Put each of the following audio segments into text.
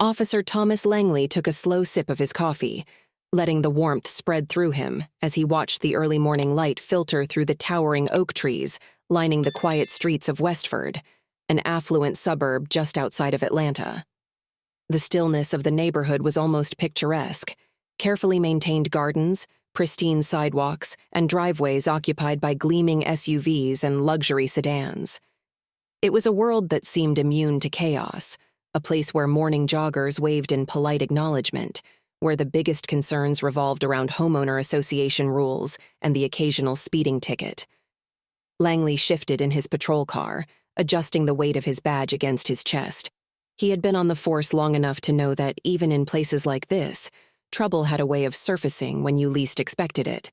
Officer Thomas Langley took a slow sip of his coffee, letting the warmth spread through him as he watched the early morning light filter through the towering oak trees lining the quiet streets of Westford, an affluent suburb just outside of Atlanta. The stillness of the neighborhood was almost picturesque: carefully maintained gardens, pristine sidewalks, and driveways occupied by gleaming SUVs and luxury sedans. It was a world that seemed immune to chaos, a place where morning joggers waved in polite acknowledgement, where the biggest concerns revolved around homeowner association rules and the occasional speeding ticket. Langley shifted in his patrol car, adjusting the weight of his badge against his chest. He had been on the force long enough to know that even in places like this, trouble had a way of surfacing when you least expected it.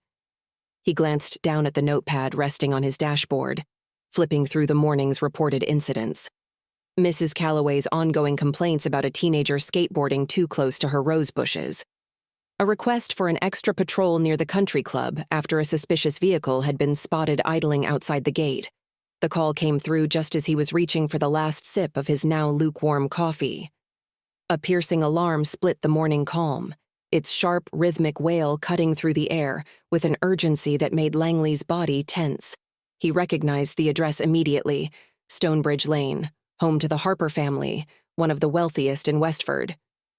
He glanced down at the notepad resting on his dashboard, flipping through the morning's reported incidents. Mrs. Calloway's ongoing complaints about a teenager skateboarding too close to her rose bushes. A request for an extra patrol near the country club after a suspicious vehicle had been spotted idling outside the gate. The call came through just as he was reaching for the last sip of his now lukewarm coffee. A piercing alarm split the morning calm, its sharp, rhythmic wail cutting through the air with an urgency that made Langley's body tense. He recognized the address immediately: Stonebridge Lane, home to the Harper family, one of the wealthiest in Westford.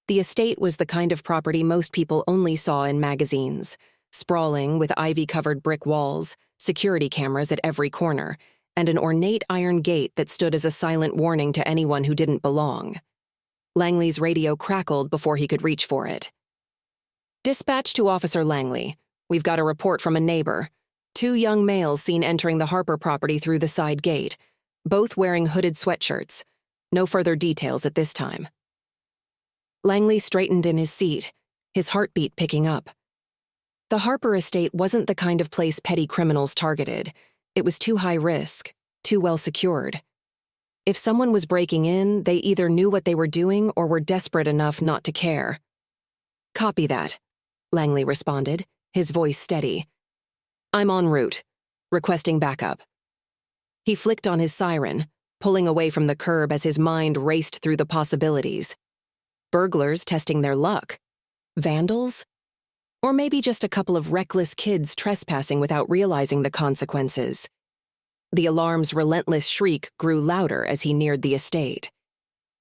The estate was the kind of property most people only saw in magazines, sprawling with ivy-covered brick walls, security cameras at every corner, and an ornate iron gate that stood as a silent warning to anyone who didn't belong. Langley's radio crackled before he could reach for it. "Dispatch to Officer Langley. We've got a report from a neighbor. 2 young males seen entering the Harper property through the side gate, both wearing hooded sweatshirts. No further details at this time." Langley straightened in his seat, his heartbeat picking up. The Harper estate wasn't the kind of place petty criminals targeted. It was too high risk, too well secured. If someone was breaking in, they either knew what they were doing or were desperate enough not to care. "Copy that," Langley responded, his voice steady. "I'm en route, requesting backup." He flicked on his siren, pulling away from the curb as his mind raced through the possibilities. Burglars testing their luck? Vandals? Or maybe just a couple of reckless kids trespassing without realizing the consequences. The alarm's relentless shriek grew louder as he neared the estate.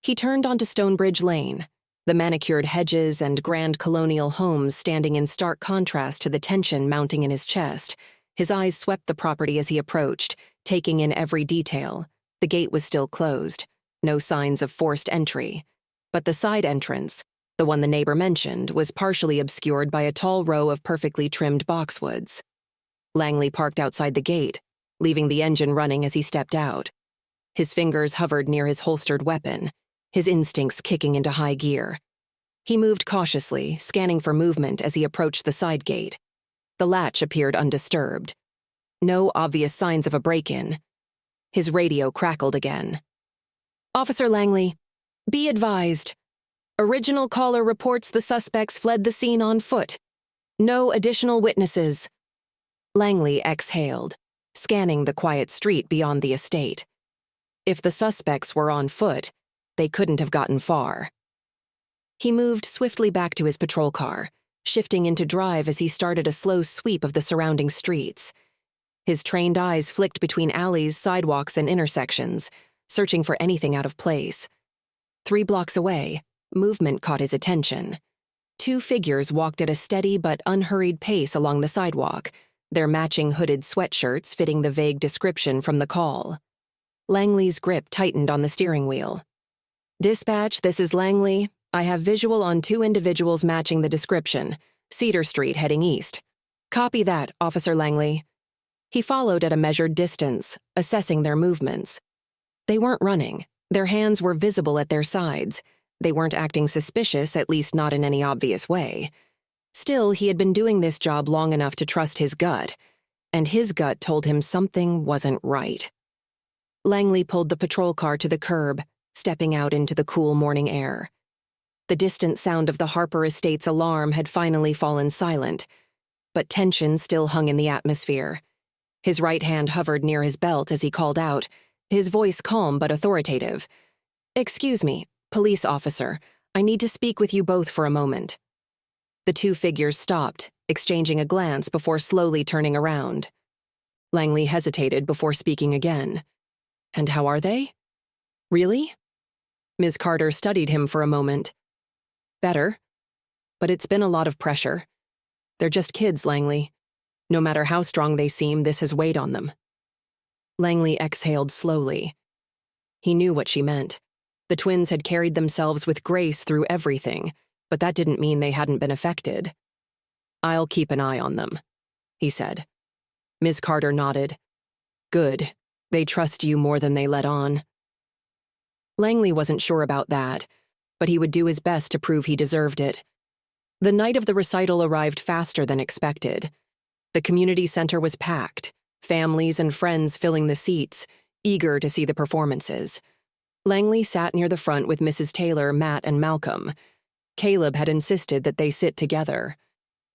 He turned onto Stonebridge Lane, the manicured hedges and grand colonial homes standing in stark contrast to the tension mounting in his chest. His eyes swept the property as he approached, taking in every detail. The gate was still closed, no signs of forced entry. But the side entrance, the one the neighbor mentioned, was partially obscured by a tall row of perfectly trimmed boxwoods. Langley parked outside the gate, leaving the engine running as he stepped out. His fingers hovered near his holstered weapon, his instincts kicking into high gear. He moved cautiously, scanning for movement as he approached the side gate. The latch appeared undisturbed. No obvious signs of a break-in. His radio crackled again. "Officer Langley, be advised. Original caller reports the suspects fled the scene on foot. No additional witnesses." Langley exhaled, scanning the quiet street beyond the estate. If the suspects were on foot, they couldn't have gotten far. He moved swiftly back to his patrol car, shifting into drive as he started a slow sweep of the surrounding streets. His trained eyes flicked between alleys, sidewalks, and intersections, searching for anything out of place. 3 blocks away, movement caught his attention. 2 figures walked at a steady but unhurried pace along the sidewalk, their matching hooded sweatshirts fitting the vague description from the call. Langley's grip tightened on the steering wheel. "Dispatch, this is Langley. I have visual on 2 individuals matching the description. Cedar Street heading east." "Copy that, Officer Langley." He followed at a measured distance, assessing their movements. They weren't running. Their hands were visible at their sides. They weren't acting suspicious, at least not in any obvious way. Still, he had been doing this job long enough to trust his gut, and his gut told him something wasn't right. Langley pulled the patrol car to the curb, stepping out into the cool morning air. The distant sound of the Harper estate's alarm had finally fallen silent, but tension still hung in the atmosphere. His right hand hovered near his belt as he called out, his voice calm but authoritative. "Excuse me, police officer. I need to speak with you both for a moment. The two figures stopped, exchanging a glance before slowly turning around. Langley hesitated before speaking again. And how are they? Really? Ms. Carter studied him for a moment. Better. But it's been a lot of pressure. They're just kids, Langley. No matter how strong they seem, this has weighed on them. Langley exhaled slowly. He knew what she meant. The twins had carried themselves with grace through everything, but that didn't mean they hadn't been affected. I'll keep an eye on them, he said. Ms. Carter nodded. Good. They trust you more than they let on. Langley wasn't sure about that, but he would do his best to prove he deserved it. The night of the recital arrived faster than expected. The community center was packed, families and friends filling the seats, eager to see the performances. Langley sat near the front with Mrs. Taylor, Matt, and Malcolm. Caleb had insisted that they sit together.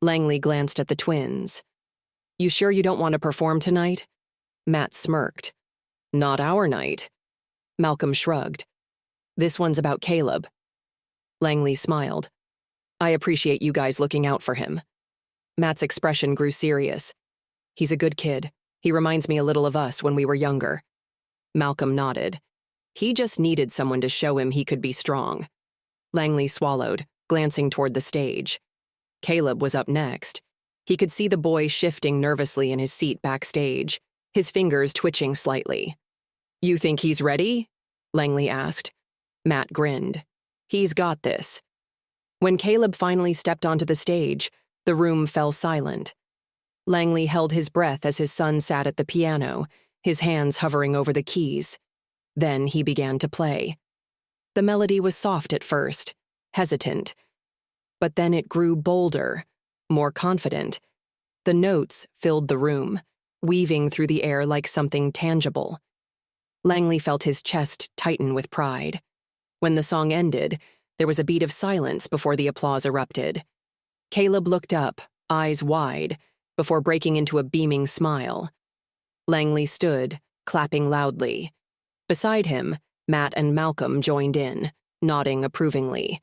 Langley glanced at the twins. You sure you don't want to perform tonight? Matt smirked. Not our night. Malcolm shrugged. This one's about Caleb. Langley smiled. I appreciate you guys looking out for him. Matt's expression grew serious. He's a good kid. He reminds me a little of us when we were younger. Malcolm nodded. He just needed someone to show him he could be strong. Langley swallowed, glancing toward the stage. Caleb was up next. He could see the boy shifting nervously in his seat backstage, his fingers twitching slightly. You think he's ready? Langley asked. Matt grinned. He's got this. When Caleb finally stepped onto the stage, the room fell silent. Langley held his breath as his son sat at the piano, his hands hovering over the keys. Then he began to play. The melody was soft at first, hesitant. But then it grew bolder, more confident. The notes filled the room, weaving through the air like something tangible. Langley felt his chest tighten with pride. When the song ended, there was a beat of silence before the applause erupted. Caleb looked up, eyes wide, before breaking into a beaming smile. Langley stood, clapping loudly. Beside him, Matt and Malcolm joined in, nodding approvingly.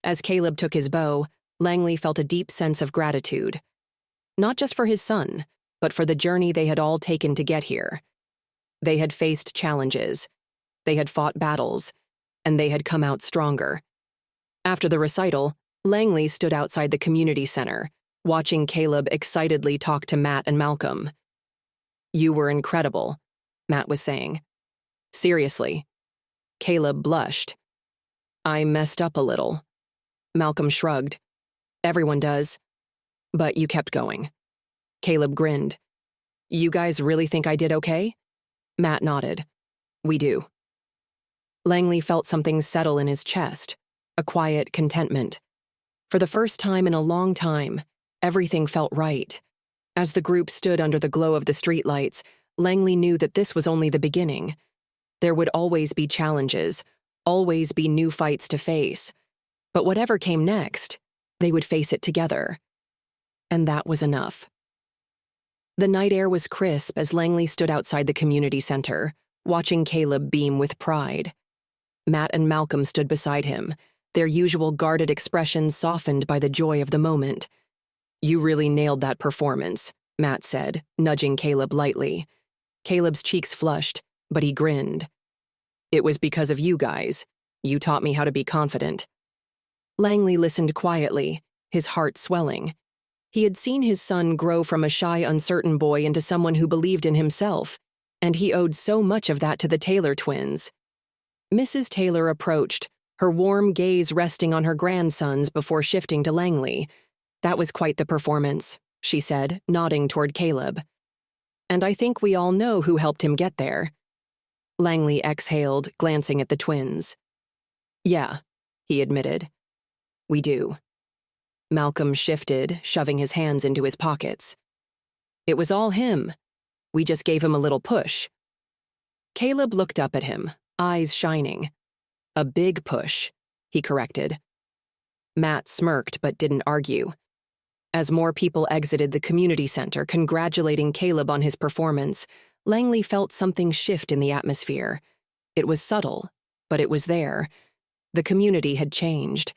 As Caleb took his bow, Langley felt a deep sense of gratitude. Not just for his son, but for the journey they had all taken to get here. They had faced challenges. They had fought battles. And they had come out stronger. After the recital, Langley stood outside the community center, watching Caleb excitedly talk to Matt and Malcolm. You were incredible, Matt was saying. Seriously. Caleb blushed. I messed up a little. Malcolm shrugged. Everyone does. But you kept going. Caleb grinned. You guys really think I did okay? Matt nodded. We do. Langley felt something settle in his chest, a quiet contentment. For the first time in a long time, everything felt right. As the group stood under the glow of the streetlights, Langley knew that this was only the beginning. There would always be challenges, always be new fights to face. But whatever came next, they would face it together. And that was enough. The night air was crisp as Langley stood outside the community center, watching Caleb beam with pride. Matt and Malcolm stood beside him, their usual guarded expressions softened by the joy of the moment. You really nailed that performance, Matt said, nudging Caleb lightly. Caleb's cheeks flushed, but he grinned. It was because of you guys. You taught me how to be confident. Langley listened quietly, his heart swelling. He had seen his son grow from a shy, uncertain boy into someone who believed in himself, and he owed so much of that to the Taylor twins. Mrs. Taylor approached, her warm gaze resting on her grandsons before shifting to Langley. That was quite the performance, she said, nodding toward Caleb. And I think we all know who helped him get there. Langley exhaled, glancing at the twins. Yeah, he admitted. We do. Malcolm shifted, shoving his hands into his pockets. It was all him. We just gave him a little push. Caleb looked up at him, eyes shining. A big push, he corrected. Matt smirked but didn't argue. As more people exited the community center congratulating Caleb on his performance, Langley felt something shift in the atmosphere. It was subtle, but it was there. The community had changed.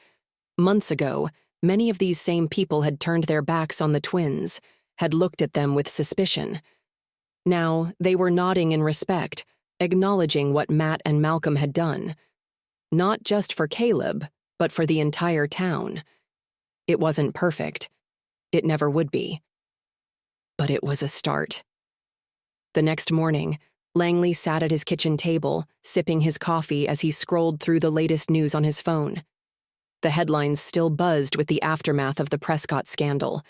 Months ago, many of these same people had turned their backs on the twins, had looked at them with suspicion. Now, they were nodding in respect, acknowledging what Matt and Malcolm had done. Not just for Caleb, but for the entire town. It wasn't perfect. It never would be. But it was a start. The next morning, Langley sat at his kitchen table, sipping his coffee as he scrolled through the latest news on his phone. The headlines still buzzed with the aftermath of the Prescott scandal,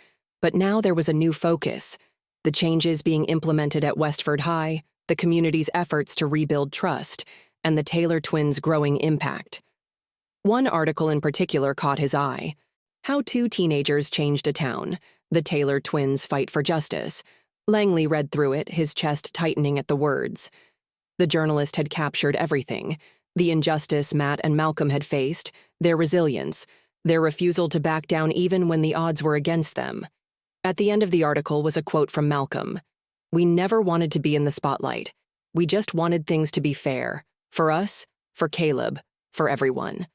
but now there was a new focus: the changes being implemented at Westford High, the community's efforts to rebuild trust, and the Taylor twins' growing impact. One article in particular caught his eye: How Two Teenagers Changed a Town, the Taylor Twins' Fight for Justice. Langley read through it, his chest tightening at the words. The journalist had captured everything: the injustice Matt and Malcolm had faced, their resilience, their refusal to back down even when the odds were against them. At the end of the article was a quote from Malcolm: "We never wanted to be in the spotlight. We just wanted things to be fair. For us, for Caleb, for everyone."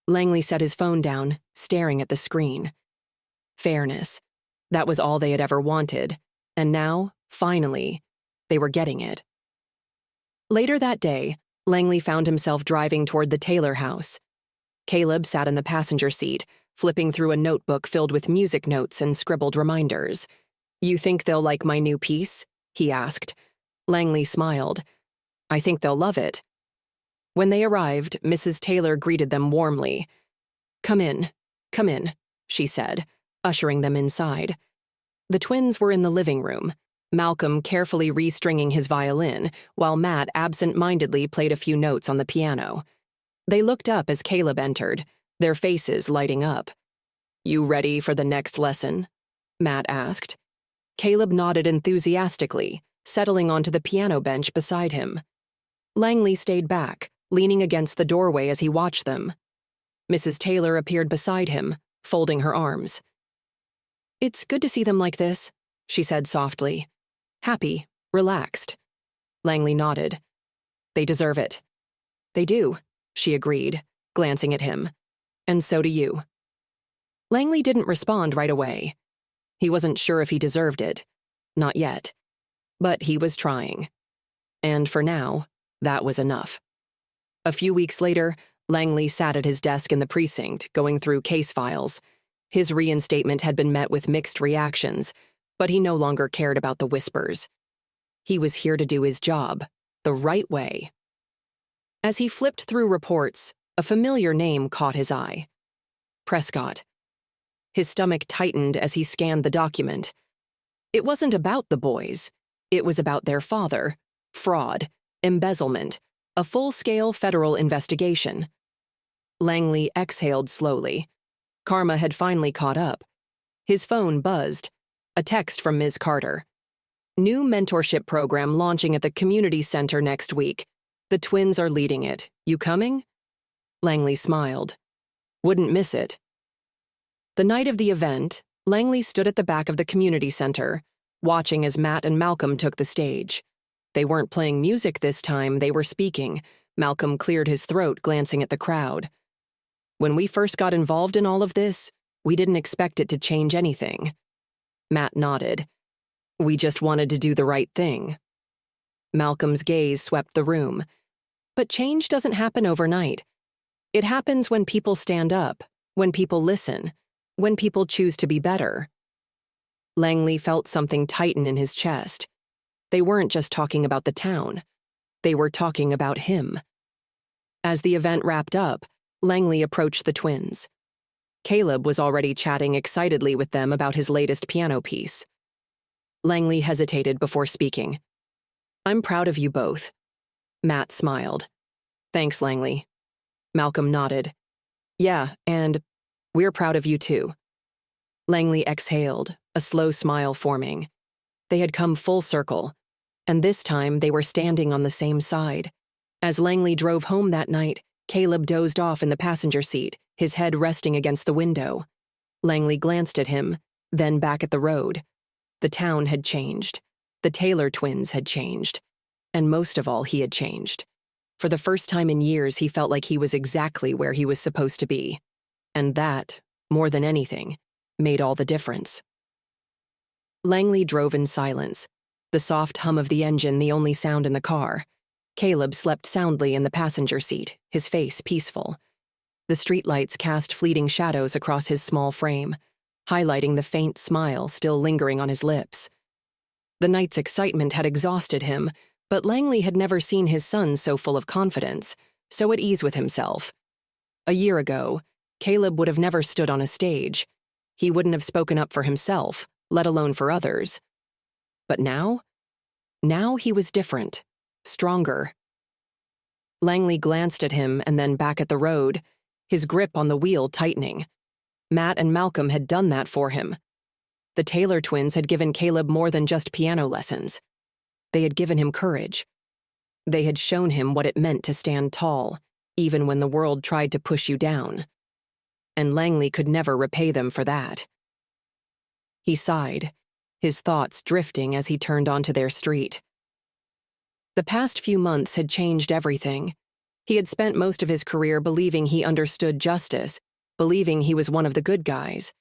Langley set his phone down, staring at the screen. Fairness. That was all they had ever wanted. And now, finally, they were getting it. Later that day, Langley found himself driving toward the Taylor house. Caleb sat in the passenger seat, flipping through a notebook filled with music notes and scribbled reminders. "You think they'll like my new piece?" he asked. Langley smiled. "I think they'll love it." When they arrived, Mrs. Taylor greeted them warmly. Come in," she said, ushering them inside. The twins were in the living room, Malcolm carefully restringing his violin, while Matt absent-mindedly played a few notes on the piano. They looked up as Caleb entered, their faces lighting up. "You ready for the next lesson?" Matt asked. Caleb nodded enthusiastically, settling onto the piano bench beside him. Langley stayed back, leaning against the doorway as he watched them. Mrs. Taylor appeared beside him, folding her arms. "It's good to see them like this," she said softly. "Happy, relaxed." Langley nodded. "They deserve it." "They do," she agreed, glancing at him. "And so do you." Langley didn't respond right away. He wasn't sure if he deserved it. Not yet. But he was trying. And for now, that was enough. A few weeks later, Langley sat at his desk in the precinct, going through case files. His reinstatement had been met with mixed reactions, but he no longer cared about the whispers. He was here to do his job, the right way. As he flipped through reports, a familiar name caught his eye. Prescott. His stomach tightened as he scanned the document. It wasn't about the boys. It was about their father, fraud, embezzlement, a full-scale federal investigation. Langley exhaled slowly. Karma had finally caught up. His phone buzzed. A text from Ms. Carter. "New mentorship program launching at the community center next week. The twins are leading it. You coming?" Langley smiled. "Wouldn't miss it." The night of the event, Langley stood at the back of the community center, watching as Matt and Malcolm took the stage. They weren't playing music this time, they were speaking. Malcolm cleared his throat, glancing at the crowd. "When we first got involved in all of this, we didn't expect it to change anything." Matt nodded. "We just wanted to do the right thing." Malcolm's gaze swept the room. But change doesn't happen overnight. It happens when people stand up, when people listen, when people choose to be better. Langley felt something tighten in his chest. They weren't just talking about the town. They were talking about him. As the event wrapped up, Langley approached the twins. Caleb was already chatting excitedly with them about his latest piano piece. Langley hesitated before speaking. "I'm proud of you both." Matt smiled. "Thanks, Langley." Malcolm nodded. "Yeah, and we're proud of you too." Langley exhaled, a slow smile forming. They had come full circle, and this time they were standing on the same side. As Langley drove home that night, Caleb dozed off in the passenger seat, his head resting against the window. Langley glanced at him, then back at the road. The town had changed. The Taylor twins had changed. And most of all, he had changed. For the first time in years, he felt like he was exactly where he was supposed to be. And that, more than anything, made all the difference. Langley drove in silence, the soft hum of the engine the only sound in the car. Caleb slept soundly in the passenger seat, his face peaceful. The streetlights cast fleeting shadows across his small frame, highlighting the faint smile still lingering on his lips. The night's excitement had exhausted him, but Langley had never seen his son so full of confidence, so at ease with himself. A year ago, Caleb would have never stood on a stage. He wouldn't have spoken up for himself, let alone for others. But now he was different, stronger. Langley glanced at him and then back at the road, his grip on the wheel tightening. Matt and Malcolm had done that for him. The Taylor twins had given Caleb more than just piano lessons. They had given him courage. They had shown him what it meant to stand tall, even when the world tried to push you down. And Langley could never repay them for that. He sighed, his thoughts drifting as he turned onto their street. The past few months had changed everything. He had spent most of his career believing he understood justice, believing he was one of the good guys.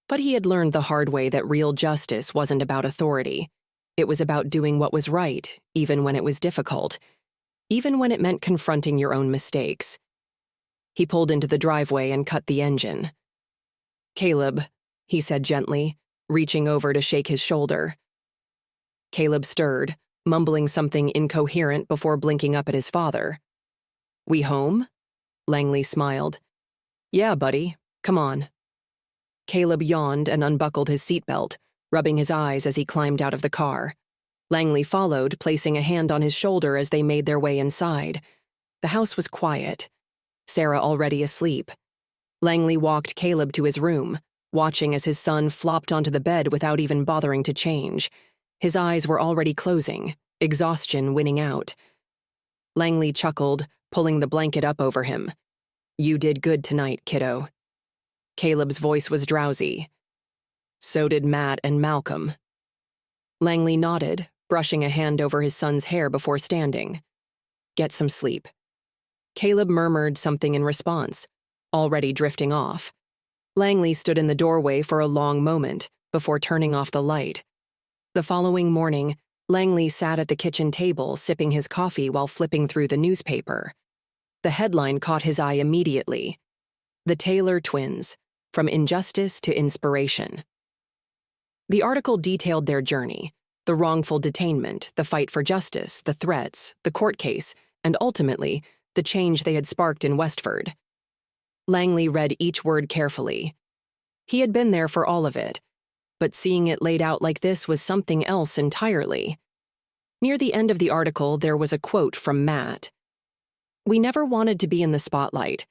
But he had learned the hard way that real justice wasn't about authority. It was about doing what was right, even when it was difficult, even when it meant confronting your own mistakes. He pulled into the driveway and cut the engine. "Caleb," he said gently, reaching over to shake his shoulder. Caleb stirred, mumbling something incoherent before blinking up at his father. "We home?" Langley smiled. "Yeah, buddy. Come on." Caleb yawned and unbuckled his seatbelt, rubbing his eyes as he climbed out of the car. Langley followed, placing a hand on his shoulder as they made their way inside. The house was quiet. Sarah already asleep. Langley walked Caleb to his room, watching as his son flopped onto the bed without even bothering to change. His eyes were already closing, exhaustion winning out. Langley chuckled, pulling the blanket up over him. "You did good tonight, kiddo." Caleb's voice was drowsy. "So did Matt and Malcolm." Langley nodded, brushing a hand over his son's hair before standing. "Get some sleep." Caleb murmured something in response, already drifting off. Langley stood in the doorway for a long moment before turning off the light. The following morning, Langley sat at the kitchen table sipping his coffee while flipping through the newspaper. The headline caught his eye immediately. "The Taylor Twins, From Injustice to Inspiration." The article detailed their journey, the wrongful detainment, the fight for justice, the threats, the court case, and ultimately, the change they had sparked in Westford. Langley read each word carefully. He had been there for all of it, but seeing it laid out like this was something else entirely. Near the end of the article, there was a quote from Matt. "We never wanted to be in the spotlight,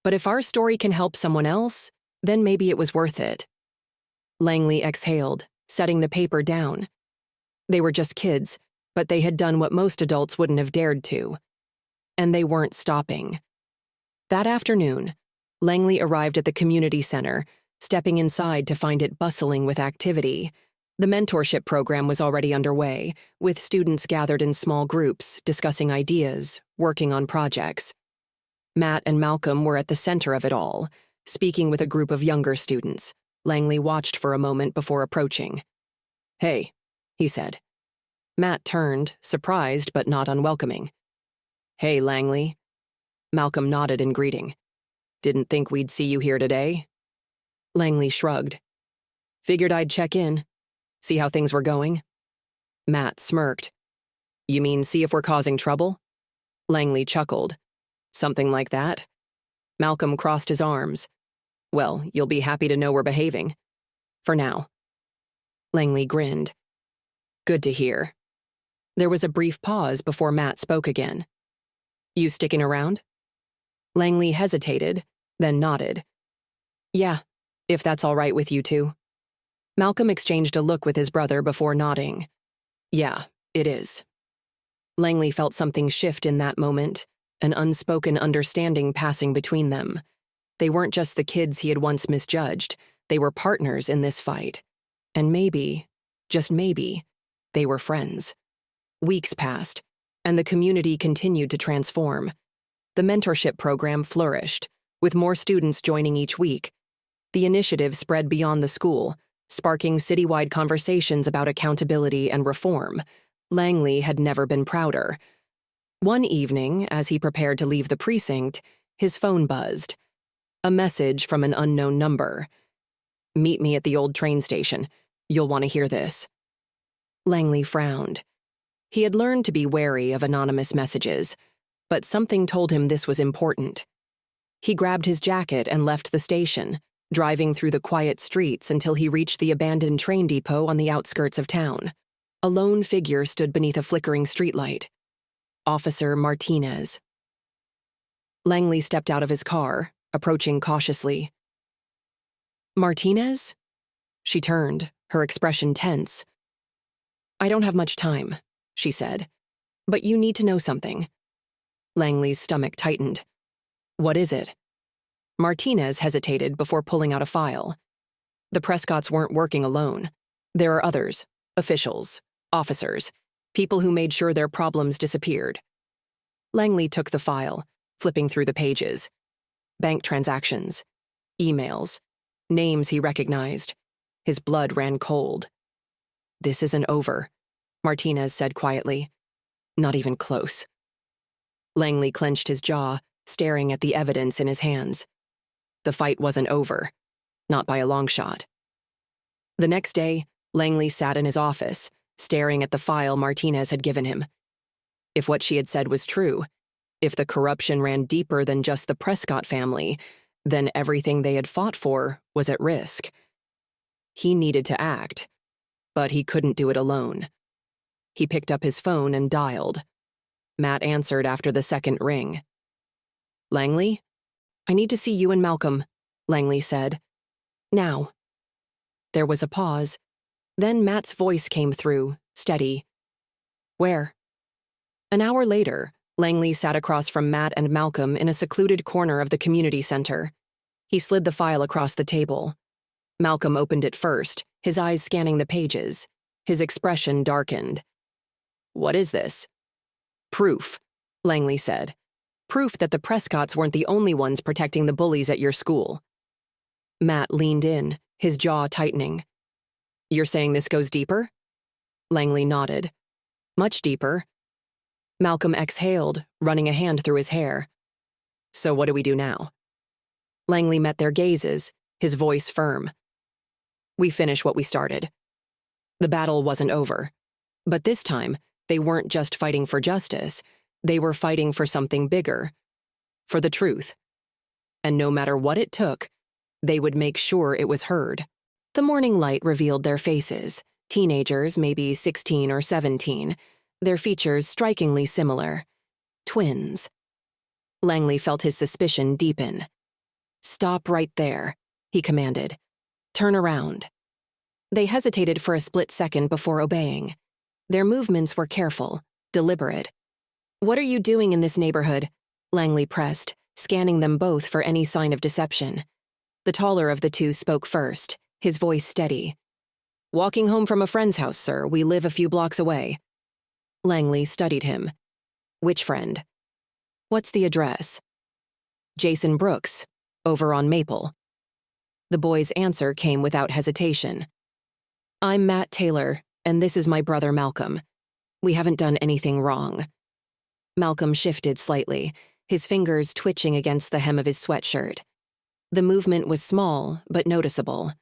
but if our story can help someone else, then maybe it was worth it." Langley exhaled, setting the paper down. They were just kids, but they had done what most adults wouldn't have dared to. And they weren't stopping. That afternoon, Langley arrived at the community center, stepping inside to find it bustling with activity. The mentorship program was already underway, with students gathered in small groups, discussing ideas, working on projects. Matt and Malcolm were at the center of it all, speaking with a group of younger students. Langley watched for a moment before approaching. "Hey," he said. Matt turned, surprised but not unwelcoming. "Hey, Langley." Malcolm nodded in greeting. "Didn't think we'd see you here today." Langley shrugged. "Figured I'd check in, see how things were going." Matt smirked. "You mean see if we're causing trouble?" Langley chuckled. "Something like that." Malcolm crossed his arms. "Well, you'll be happy to know we're behaving. For now." Langley grinned. "Good to hear." There was a brief pause before Matt spoke again. "You sticking around?" Langley hesitated, then nodded. "Yeah, if that's all right with you two." Malcolm exchanged a look with his brother before nodding. "Yeah, it is." Langley felt something shift in that moment, an unspoken understanding passing between them. They weren't just the kids he had once misjudged, they were partners in this fight. And maybe, just maybe, they were friends. Weeks passed. and the community continued to transform. The mentorship program flourished, with more students joining each week. The initiative spread beyond the school, sparking citywide conversations about accountability and reform. Langley had never been prouder. One evening, as he prepared to leave the precinct, his phone buzzed. A message from an unknown number. "Meet me at the old train station. You'll want to hear this." Langley frowned. He had learned to be wary of anonymous messages, but something told him this was important. He grabbed his jacket and left the station, driving through the quiet streets until he reached the abandoned train depot on the outskirts of town. A lone figure stood beneath a flickering streetlight. Officer Martinez. Langley stepped out of his car, approaching cautiously. "Martinez?" She turned, her expression tense. "I don't have much time," she said, "but you need to know something." Langley's stomach tightened. "What is it?" Martinez hesitated before pulling out a file. The Prescotts weren't working alone. There are others, officials, officers, people who made sure their problems disappeared. Langley took the file, flipping through the pages. Bank transactions, emails, names he recognized. His blood ran cold. "This isn't over," Martinez said quietly. "Not even close." Langley clenched his jaw, staring at the evidence in his hands. The fight wasn't over, not by a long shot. The next day, Langley sat in his office, staring at the file Martinez had given him. If what she had said was true, if the corruption ran deeper than just the Prescott family, then everything they had fought for was at risk. He needed to act, but he couldn't do it alone. He picked up his phone and dialed. Matt answered after the second ring. "Langley? I need to see you and Malcolm," Langley said. "Now." There was a pause. Then Matt's voice came through, steady. "Where?" An hour later, Langley sat across from Matt and Malcolm in a secluded corner of the community center. He slid the file across the table. Malcolm opened it first, his eyes scanning the pages. His expression darkened. "What is this?" "Proof," Langley said. "Proof that the Prescotts weren't the only ones protecting the bullies at your school." Matt leaned in, his jaw tightening. "You're saying this goes deeper?" Langley nodded. "Much deeper." Malcolm exhaled, running a hand through his hair. "So what do we do now?" Langley met their gazes, his voice firm. "We finish what we started." The battle wasn't over. But this time, they weren't just fighting for justice. They were fighting for something bigger. For the truth. And no matter what it took, they would make sure it was heard. The morning light revealed their faces, teenagers, maybe 16 or 17, their features strikingly similar. Twins. Langley felt his suspicion deepen. "Stop right there," he commanded. "Turn around." They hesitated for a split second before obeying. Their movements were careful, deliberate. "What are you doing in this neighborhood?" Langley pressed, scanning them both for any sign of deception. The taller of the two spoke first, his voice steady. "Walking home from a friend's house, sir. We live a few blocks away." Langley studied him. "Which friend?" "What's the address?" "Jason Brooks, over on Maple." The boy's answer came without hesitation. "I'm Matt Taylor, and this is my brother Malcolm. We haven't done anything wrong." Malcolm shifted slightly, his fingers twitching against the hem of his sweatshirt. The movement was small, but noticeable.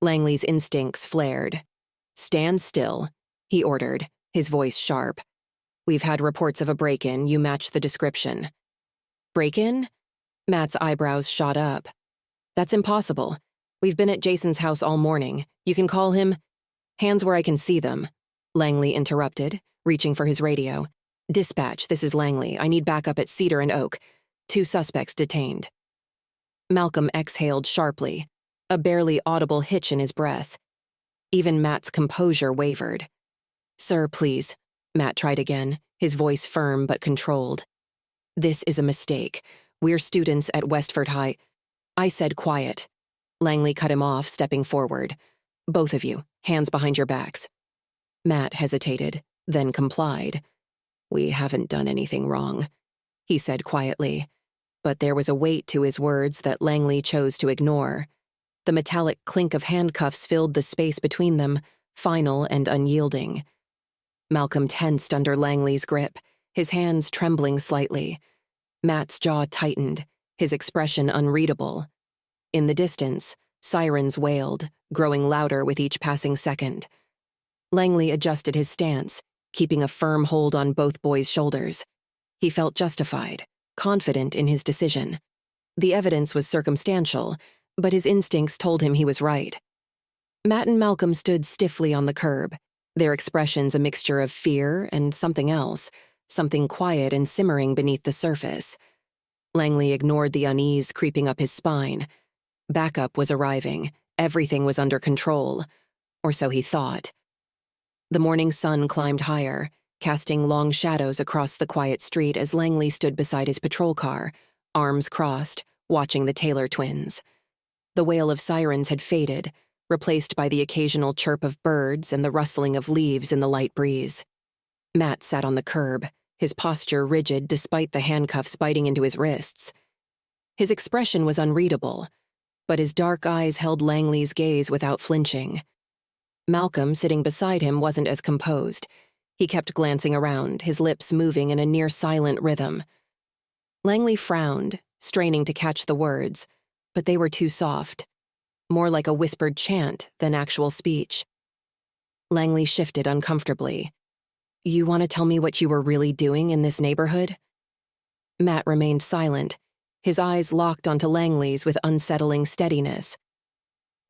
Langley's instincts flared. "Stand still," he ordered, his voice sharp. "We've had reports of a break-in. You match the description." "Break-in?" Matt's eyebrows shot up. "That's impossible. We've been at Jason's house all morning. You can call him—" "Hands where I can see them," Langley interrupted, reaching for his radio. "Dispatch, this is Langley. I need backup at Cedar and Oak. 2 suspects detained." Malcolm exhaled sharply, a barely audible hitch in his breath. Even Matt's composure wavered. "Sir, please," Matt tried again, his voice firm but controlled. "This is a mistake. We're students at Westford High." "I said quiet." Langley cut him off, stepping forward. "Both of you, hands behind your backs." Matt hesitated, then complied. "We haven't done anything wrong," he said quietly, but there was a weight to his words that Langley chose to ignore. The metallic clink of handcuffs filled the space between them, final and unyielding. Malcolm tensed under Langley's grip, his hands trembling slightly. Matt's jaw tightened, his expression unreadable. In the distance, sirens wailed, growing louder with each passing second. Langley adjusted his stance, keeping a firm hold on both boys' shoulders. He felt justified, confident in his decision. The evidence was circumstantial, but his instincts told him he was right. Matt and Malcolm stood stiffly on the curb, their expressions a mixture of fear and something else, something quiet and simmering beneath the surface. Langley ignored the unease creeping up his spine. Backup was arriving. Everything was under control. Or so he thought. The morning sun climbed higher, casting long shadows across the quiet street as Langley stood beside his patrol car, arms crossed, watching the Taylor twins. The wail of sirens had faded, replaced by the occasional chirp of birds and the rustling of leaves in the light breeze. Matt sat on the curb, his posture rigid despite the handcuffs biting into his wrists. His expression was unreadable, but his dark eyes held Langley's gaze without flinching. Malcolm, sitting beside him, wasn't as composed. He kept glancing around, his lips moving in a near-silent rhythm. Langley frowned, straining to catch the words, but they were too soft, more like a whispered chant than actual speech. Langley shifted uncomfortably. "You want to tell me what you were really doing in this neighborhood?" Matt remained silent, his eyes locked onto Langley's with unsettling steadiness.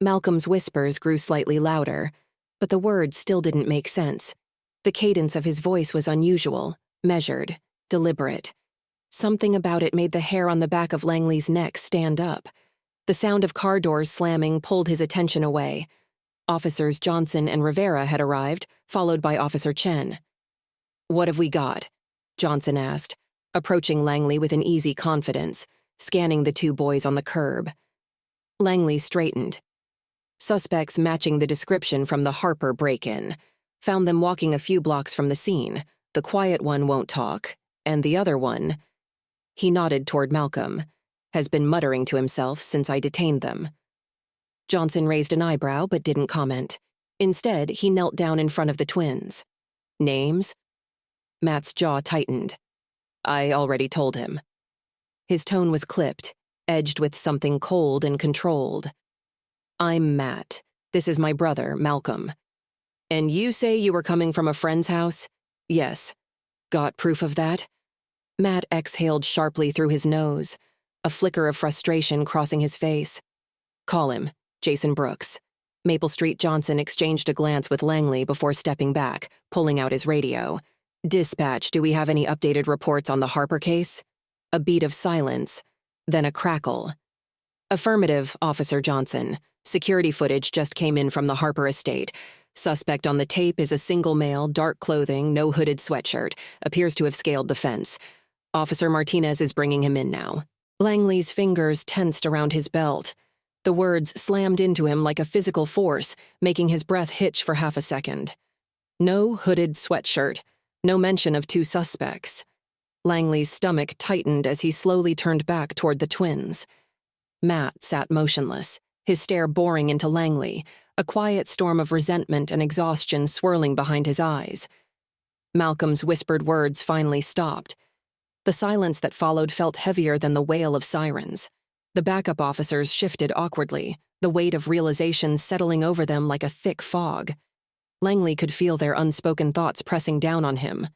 Malcolm's whispers grew slightly louder, but the words still didn't make sense. The cadence of his voice was unusual, measured, deliberate. Something about it made the hair on the back of Langley's neck stand up. The sound of car doors slamming pulled his attention away. Officers Johnson and Rivera had arrived, followed by Officer Chen. "What have we got?" Johnson asked, approaching Langley with an easy confidence, scanning the two boys on the curb. Langley straightened. "Suspects matching the description from the Harper break-in. Found them walking a few blocks from the scene. The quiet one won't talk, and the other one," he nodded toward Malcolm, "has been muttering to himself since I detained them." Johnson raised an eyebrow but didn't comment. Instead, he knelt down in front of the twins. "Names?" Matt's jaw tightened. "I already told him." His tone was clipped, edged with something cold and controlled. "I'm Matt. This is my brother, Malcolm. And you say you were coming from a friend's house?" "Yes." "Got proof of that?" Matt exhaled sharply through his nose, a flicker of frustration crossing his face. "Call him, Jason Brooks." Maple Street Johnson exchanged a glance with Langley before stepping back, pulling out his radio. "Dispatch, do we have any updated reports on the Harper case?" A beat of silence, then a crackle. "Affirmative, Officer Johnson. Security footage just came in from the Harper estate. Suspect on the tape is a single male, dark clothing, no hooded sweatshirt. Appears to have scaled the fence. Officer Martinez is bringing him in now." Langley's fingers tensed around his belt. The words slammed into him like a physical force, making his breath hitch for half a second. No hooded sweatshirt. No mention of two suspects. Langley's stomach tightened as he slowly turned back toward the twins. Matt sat motionless, his stare boring into Langley, a quiet storm of resentment and exhaustion swirling behind his eyes. Malcolm's whispered words finally stopped. The silence that followed felt heavier than the wail of sirens. The backup officers shifted awkwardly, the weight of realization settling over them like a thick fog. Langley could feel their unspoken thoughts pressing down on him.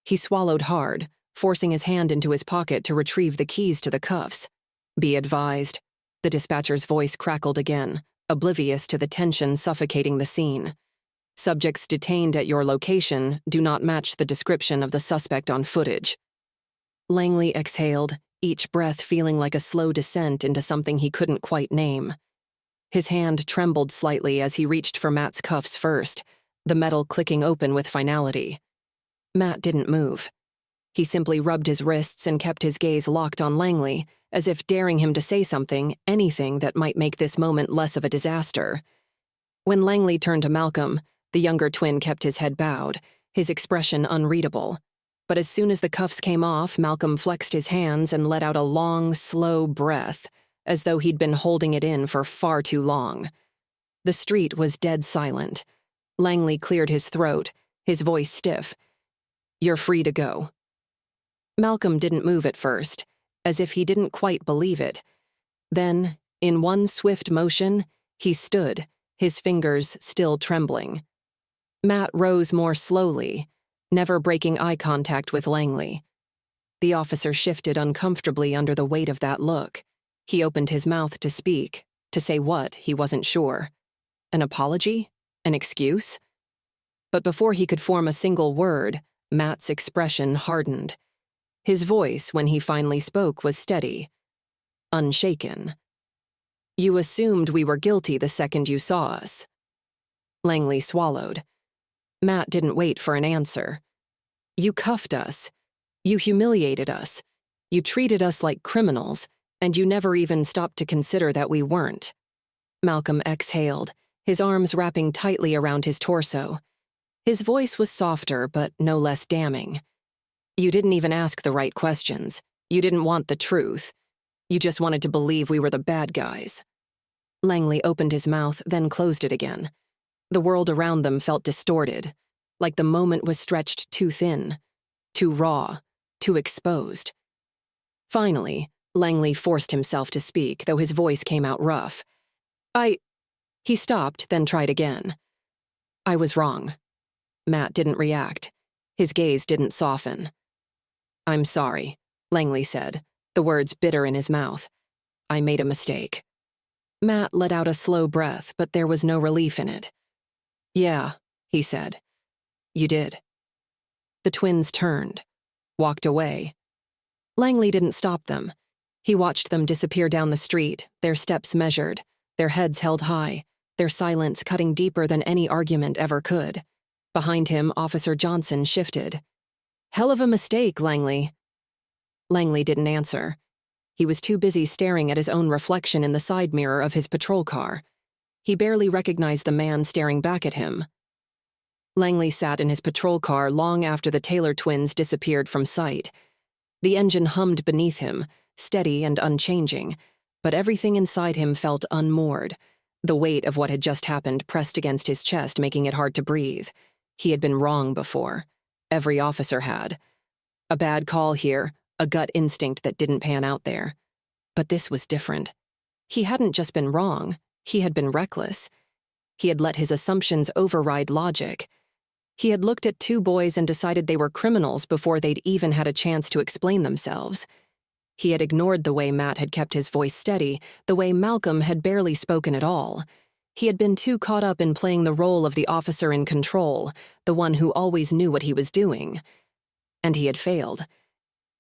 He swallowed hard, forcing his hand into his pocket to retrieve the keys to the cuffs. "Be advised." The dispatcher's voice crackled again, oblivious to the tension suffocating the scene. "Subjects detained at your location do not match the description of the suspect on footage." Langley exhaled, each breath feeling like a slow descent into something he couldn't quite name. His hand trembled slightly as he reached for Matt's cuffs first, the metal clicking open with finality. Matt didn't move. He simply rubbed his wrists and kept his gaze locked on Langley, as if daring him to say something, anything that might make this moment less of a disaster. When Langley turned to Malcolm, the younger twin kept his head bowed, his expression unreadable. But as soon as the cuffs came off, Malcolm flexed his hands and let out a long, slow breath, as though he'd been holding it in for far too long. The street was dead silent. Langley cleared his throat, his voice stiff. "You're free to go." Malcolm didn't move at first, as if he didn't quite believe it. Then, in one swift motion, he stood, his fingers still trembling. Matt rose more slowly, never breaking eye contact with Langley. The officer shifted uncomfortably under the weight of that look. He opened his mouth to speak, to say what, he wasn't sure. An apology? An excuse? But before he could form a single word, Matt's expression hardened. His voice, when he finally spoke, was steady, unshaken. "You assumed we were guilty the second you saw us." Langley swallowed. Matt didn't wait for an answer. "You cuffed us. You humiliated us. You treated us like criminals, and you never even stopped to consider that we weren't." Malcolm exhaled, his arms wrapping tightly around his torso. His voice was softer, but no less damning. "You didn't even ask the right questions. You didn't want the truth. You just wanted to believe we were the bad guys." Langley opened his mouth, then closed it again. The world around them felt distorted, like the moment was stretched too thin, too raw, too exposed. Finally, Langley forced himself to speak, though his voice came out rough. He stopped, then tried again. "I was wrong." Matt didn't react. His gaze didn't soften. "I'm sorry," Langley said, the words bitter in his mouth. "I made a mistake." Matt let out a slow breath, but there was no relief in it. "Yeah," he said. "You did." The twins turned, walked away. Langley didn't stop them. He watched them disappear down the street, their steps measured, their heads held high, their silence cutting deeper than any argument ever could. Behind him, Officer Johnson shifted. "Hell of a mistake, Langley." Langley didn't answer. He was too busy staring at his own reflection in the side mirror of his patrol car. He barely recognized the man staring back at him. Langley sat in his patrol car long after the Taylor twins disappeared from sight. The engine hummed beneath him, steady and unchanging, but everything inside him felt unmoored. The weight of what had just happened pressed against his chest, making it hard to breathe. He had been wrong before. Every officer had. A bad call here, a gut instinct that didn't pan out there. But this was different. He hadn't just been wrong, he had been reckless. He had let his assumptions override logic. He had looked at two boys and decided they were criminals before they'd even had a chance to explain themselves. He had ignored the way Matt had kept his voice steady, the way Malcolm had barely spoken at all. He had been too caught up in playing the role of the officer in control, the one who always knew what he was doing. And he had failed.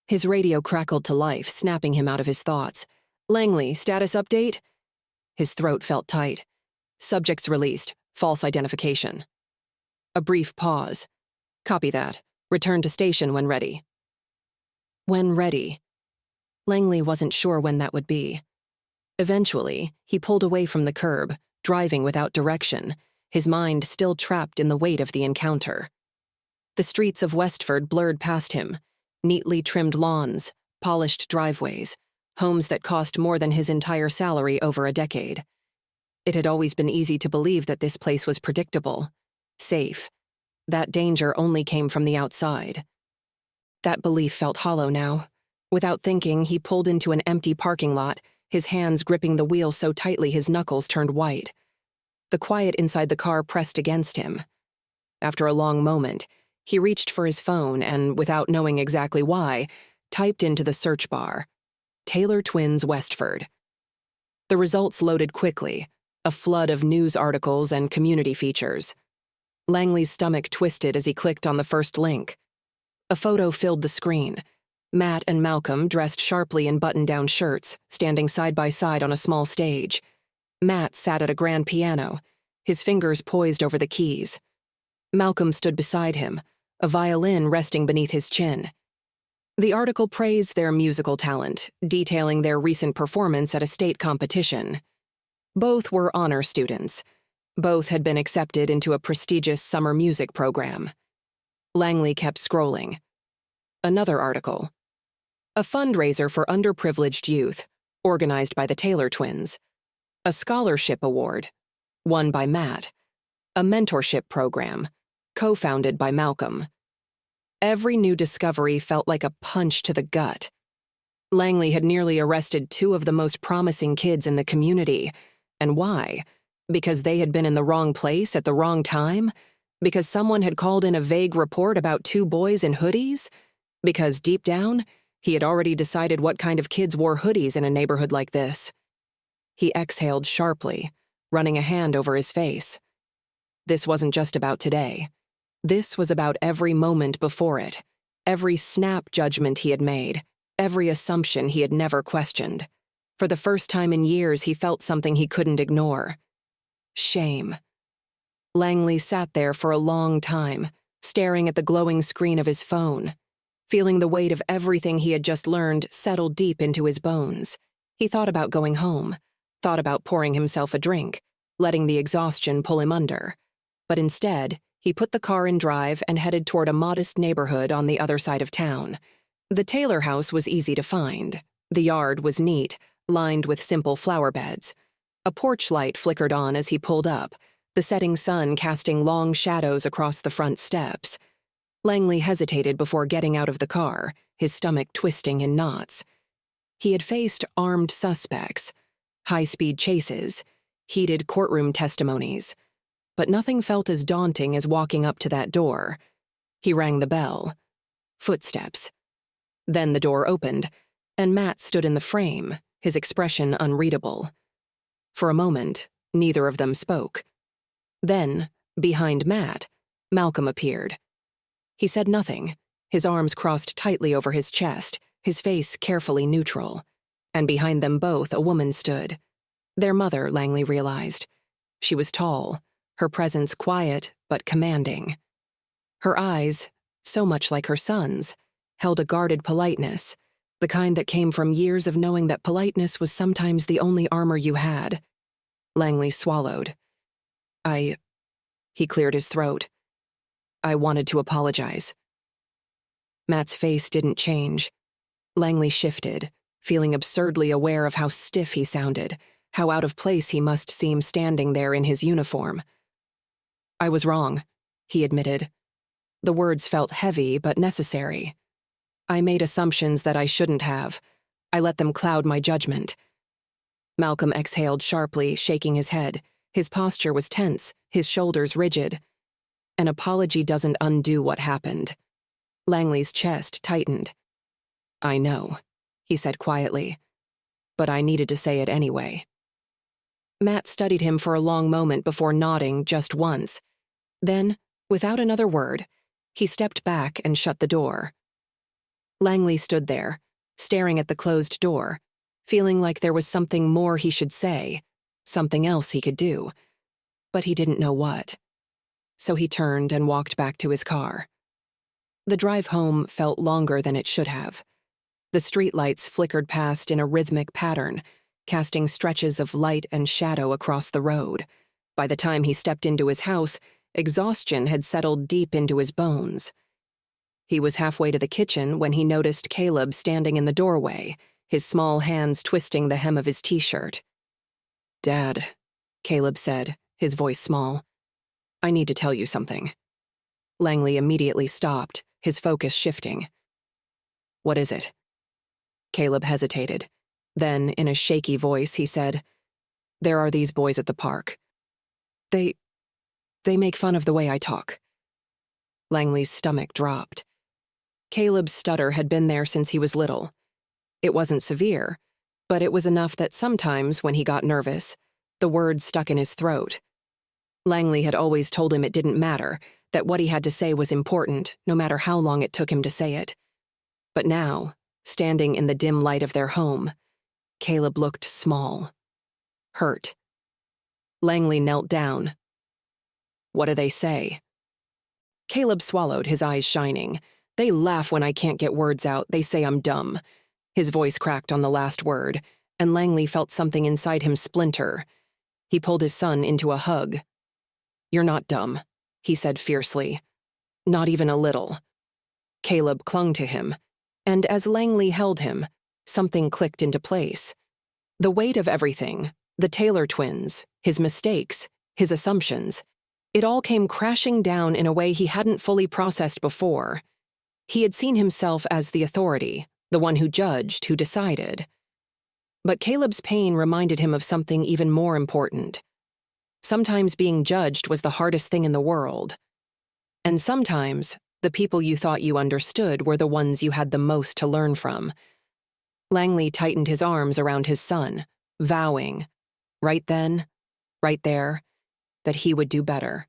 His radio crackled to life, snapping him out of his thoughts. "Langley, status update?" His throat felt tight. "Subjects released. False identification." A brief pause. "Copy that. Return to station when ready." When ready. Langley wasn't sure when that would be. Eventually, he pulled away from the curb, driving without direction, his mind still trapped in the weight of the encounter. The streets of Westford blurred past him, neatly trimmed lawns, polished driveways, homes that cost more than his entire salary over a decade. It had always been easy to believe that this place was predictable, safe. That danger only came from the outside. That belief felt hollow now. Without thinking, he pulled into an empty parking lot, his hands gripping the wheel so tightly his knuckles turned white. The quiet inside the car pressed against him. After a long moment, he reached for his phone and, without knowing exactly why, typed into the search bar, "Taylor Twins Westford." The results loaded quickly, a flood of news articles and community features. Langley's stomach twisted as he clicked on the first link. A photo filled the screen. Matt and Malcolm, dressed sharply in button-down shirts, standing side by side on a small stage. Matt sat at a grand piano, his fingers poised over the keys. Malcolm stood beside him, a violin resting beneath his chin. The article praised their musical talent, detailing their recent performance at a state competition. Both were honor students. Both had been accepted into a prestigious summer music program. Langley kept scrolling. Another article. A fundraiser for underprivileged youth, organized by the Taylor twins. A scholarship award, won by Matt. A mentorship program, co-founded by Malcolm. Every new discovery felt like a punch to the gut. Langley had nearly arrested two of the most promising kids in the community. And why? Because they had been in the wrong place at the wrong time? Because someone had called in a vague report about two boys in hoodies? Because deep down, he had already decided what kind of kids wore hoodies in a neighborhood like this. He exhaled sharply, running a hand over his face. This wasn't just about today. This was about every moment before it, every snap judgment he had made, every assumption he had never questioned. For the first time in years, he felt something he couldn't ignore. Shame. Langley sat there for a long time, staring at the glowing screen of his phone, feeling the weight of everything he had just learned settle deep into his bones. He thought about going home, thought about pouring himself a drink, letting the exhaustion pull him under. But instead, he put the car in drive and headed toward a modest neighborhood on the other side of town. The Taylor house was easy to find. The yard was neat, lined with simple flower beds. A porch light flickered on as he pulled up, the setting sun casting long shadows across the front steps. Langley hesitated before getting out of the car, his stomach twisting in knots. He had faced armed suspects, high-speed chases, heated courtroom testimonies, but nothing felt as daunting as walking up to that door. He rang the bell. Footsteps. Then the door opened, and Matt stood in the frame, his expression unreadable. For a moment, neither of them spoke. Then, behind Matt, Malcolm appeared. He said nothing, his arms crossed tightly over his chest, his face carefully neutral. And behind them both a woman stood. Their mother, Langley realized. She was tall, her presence quiet but commanding. Her eyes, so much like her son's, held a guarded politeness, the kind that came from years of knowing that politeness was sometimes the only armor you had. Langley swallowed. He cleared his throat. I wanted to apologize. Matt's face didn't change. Langley shifted, feeling absurdly aware of how stiff he sounded, how out of place he must seem standing there in his uniform. I was wrong, he admitted. The words felt heavy but necessary. I made assumptions that I shouldn't have. I let them cloud my judgment. Malcolm exhaled sharply, shaking his head. His posture was tense, his shoulders rigid. An apology doesn't undo what happened. Langley's chest tightened. I know, he said quietly, but I needed to say it anyway. Matt studied him for a long moment before nodding just once. Then, without another word, he stepped back and shut the door. Langley stood there, staring at the closed door, feeling like there was something more he should say, something else he could do. But he didn't know what. So he turned and walked back to his car. The drive home felt longer than it should have. The streetlights flickered past in a rhythmic pattern, casting stretches of light and shadow across the road. By the time he stepped into his house, exhaustion had settled deep into his bones. He was halfway to the kitchen when he noticed Caleb standing in the doorway, his small hands twisting the hem of his t-shirt. Dad, Caleb said, his voice small. I need to tell you something. Langley immediately stopped, his focus shifting. What is it? Caleb hesitated. Then, in a shaky voice, he said, There are these boys at the park. They make fun of the way I talk. Langley's stomach dropped. Caleb's stutter had been there since he was little. It wasn't severe, but it was enough that sometimes, when he got nervous, the words stuck in his throat. Langley had always told him it didn't matter, that what he had to say was important, no matter how long it took him to say it. But now, standing in the dim light of their home, Caleb looked small, hurt. Langley knelt down. What do they say? Caleb swallowed, his eyes shining. They laugh when I can't get words out. They say I'm dumb. His voice cracked on the last word, and Langley felt something inside him splinter. He pulled his son into a hug. You're not dumb, he said fiercely. Not even a little. Caleb clung to him, and as Langley held him, something clicked into place. The weight of everything, the Taylor twins, his mistakes, his assumptions, it all came crashing down in a way he hadn't fully processed before. He had seen himself as the authority, the one who judged, who decided. But Caleb's pain reminded him of something even more important. Sometimes being judged was the hardest thing in the world. And sometimes the people you thought you understood were the ones you had the most to learn from. Langley tightened his arms around his son, vowing, right then, right there, that he would do better.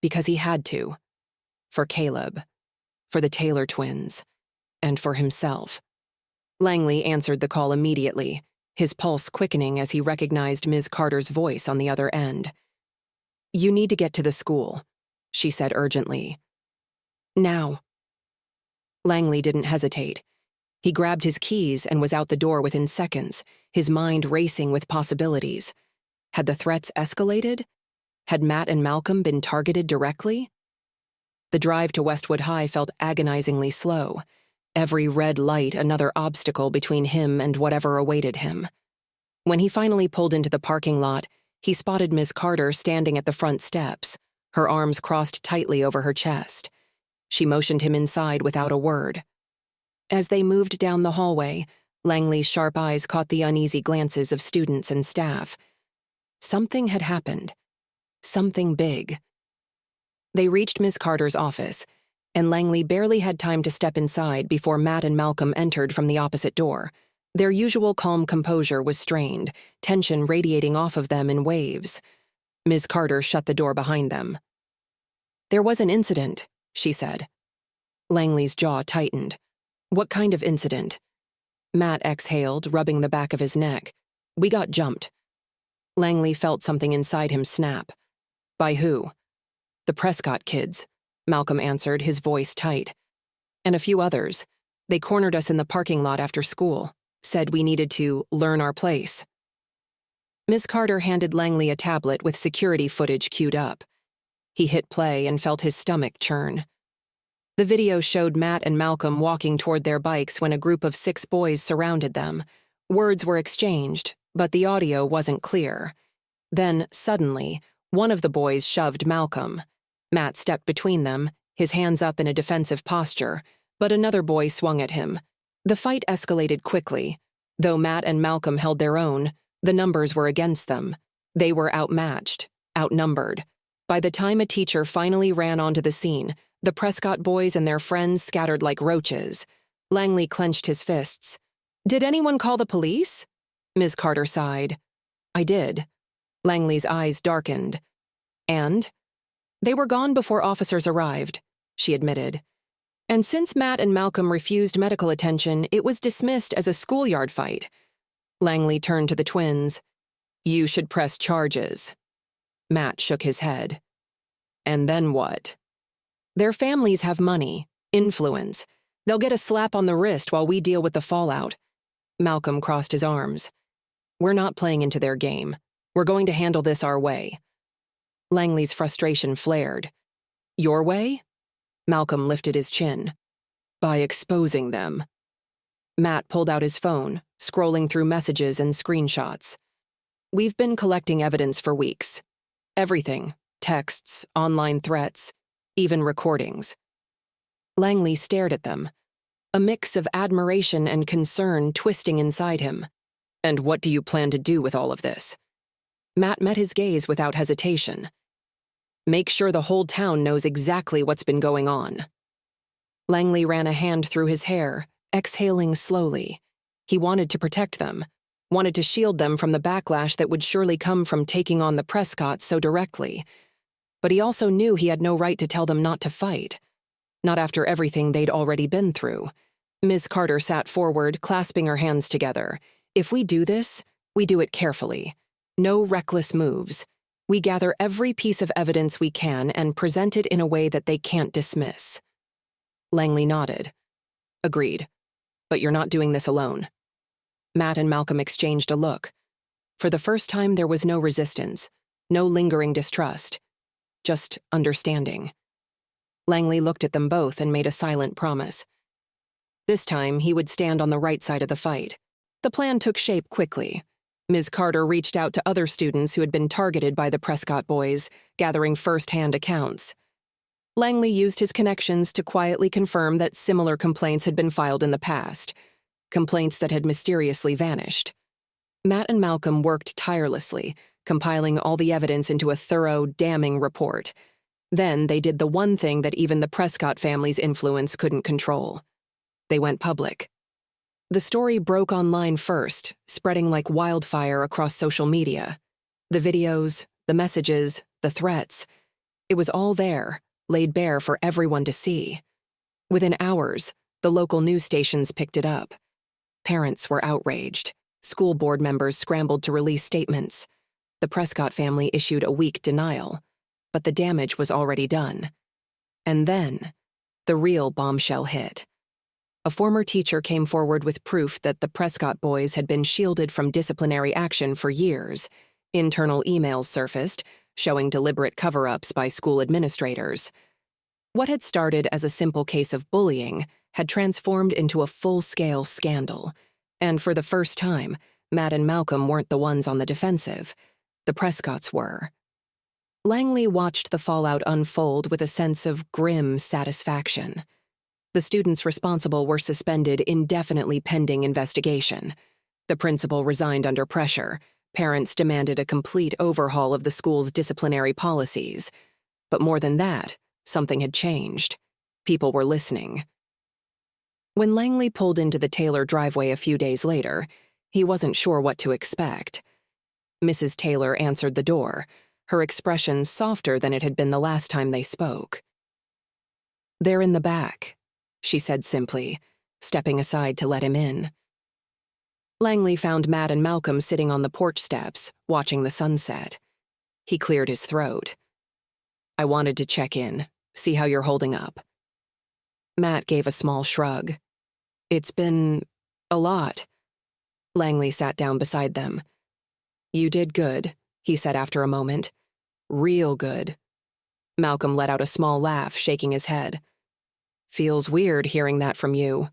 Because he had to. For Caleb, for the Taylor twins, and for himself. Langley answered the call immediately, his pulse quickening as he recognized Ms. Carter's voice on the other end. "You need to get to the school," she said urgently. "Now." Langley didn't hesitate. He grabbed his keys and was out the door within seconds, his mind racing with possibilities. Had the threats escalated? Had Matt and Malcolm been targeted directly? The drive to Westwood High felt agonizingly slow. Every red light another obstacle between him and whatever awaited him. When he finally pulled into the parking lot, he spotted Ms. Carter standing at the front steps, her arms crossed tightly over her chest. She motioned him inside without a word. As they moved down the hallway, Langley's sharp eyes caught the uneasy glances of students and staff. Something had happened. Something big. They reached Ms. Carter's office, and Langley barely had time to step inside before Matt and Malcolm entered from the opposite door. Their usual calm composure was strained, tension radiating off of them in waves. Ms. Carter shut the door behind them. "There was an incident," she said. Langley's jaw tightened. "What kind of incident?" Matt exhaled, rubbing the back of his neck. "We got jumped." Langley felt something inside him snap. "By who?" "The Prescott kids," Malcolm answered, his voice tight. "And a few others. They cornered us in the parking lot after school, said we needed to learn our place." Miss Carter handed Langley a tablet with security footage queued up. He hit play and felt his stomach churn. The video showed Matt and Malcolm walking toward their bikes when a group of 6 boys surrounded them. Words were exchanged, but the audio wasn't clear. Then, suddenly, one of the boys shoved Malcolm. Matt stepped between them, his hands up in a defensive posture, but another boy swung at him. The fight escalated quickly. Though Matt and Malcolm held their own, the numbers were against them. They were outmatched, outnumbered. By the time a teacher finally ran onto the scene, the Prescott boys and their friends scattered like roaches. Langley clenched his fists. "Did anyone call the police?" Ms. Carter sighed. "I did." Langley's eyes darkened. "And?" "They were gone before officers arrived," she admitted. "And since Matt and Malcolm refused medical attention, it was dismissed as a schoolyard fight." Langley turned to the twins. "You should press charges." Matt shook his head. "And then what?" "Their families have money, influence. They'll get a slap on the wrist while we deal with the fallout." Malcolm crossed his arms. "We're not playing into their game. We're going to handle this our way." Langley's frustration flared. "Your way?" Malcolm lifted his chin. "By exposing them." Matt pulled out his phone, scrolling through messages and screenshots. "We've been collecting evidence for weeks. Everything, texts, online threats, even recordings." Langley stared at them, a mix of admiration and concern twisting inside him. "And what do you plan to do with all of this?" Matt met his gaze without hesitation. "Make sure the whole town knows exactly what's been going on." Langley ran a hand through his hair, exhaling slowly. He wanted to protect them, wanted to shield them from the backlash that would surely come from taking on the Prescotts so directly. But he also knew he had no right to tell them not to fight. Not after everything they'd already been through. Ms. Carter sat forward, clasping her hands together. "If we do this, we do it carefully. No reckless moves. We gather every piece of evidence we can and present it in a way that they can't dismiss." Langley nodded. "Agreed. But you're not doing this alone." Matt and Malcolm exchanged a look. For the first time, there was no resistance, no lingering distrust, just understanding. Langley looked at them both and made a silent promise. This time, he would stand on the right side of the fight. The plan took shape quickly. Ms. Carter reached out to other students who had been targeted by the Prescott boys, gathering first-hand accounts. Langley used his connections to quietly confirm that similar complaints had been filed in the past, complaints that had mysteriously vanished. Matt and Malcolm worked tirelessly, compiling all the evidence into a thorough, damning report. Then they did the one thing that even the Prescott family's influence couldn't control. They went public. The story broke online first, spreading like wildfire across social media. The videos, the messages, the threats. It was all there, laid bare for everyone to see. Within hours, the local news stations picked it up. Parents were outraged. School board members scrambled to release statements. The Prescott family issued a weak denial, but the damage was already done. And then, the real bombshell hit. A former teacher came forward with proof that the Prescott boys had been shielded from disciplinary action for years. Internal emails surfaced, showing deliberate cover-ups by school administrators. What had started as a simple case of bullying had transformed into a full-scale scandal. And for the first time, Matt and Malcolm weren't the ones on the defensive. The Prescotts were. Langley watched the fallout unfold with a sense of grim satisfaction. The students responsible were suspended indefinitely pending investigation. The principal resigned under pressure. Parents demanded a complete overhaul of the school's disciplinary policies. But more than that, something had changed. People were listening. When Langley pulled into the Taylor driveway a few days later, he wasn't sure what to expect. Mrs. Taylor answered the door, her expression softer than it had been the last time they spoke. "They're in the back," she said simply, stepping aside to let him in. Langley found Matt and Malcolm sitting on the porch steps, watching the sunset. He cleared his throat. "I wanted to check in, see how you're holding up." Matt gave a small shrug. "It's been a lot." Langley sat down beside them. "You did good," he said after a moment. "Real good." Malcolm let out a small laugh, shaking his head. "Feels weird hearing that from you."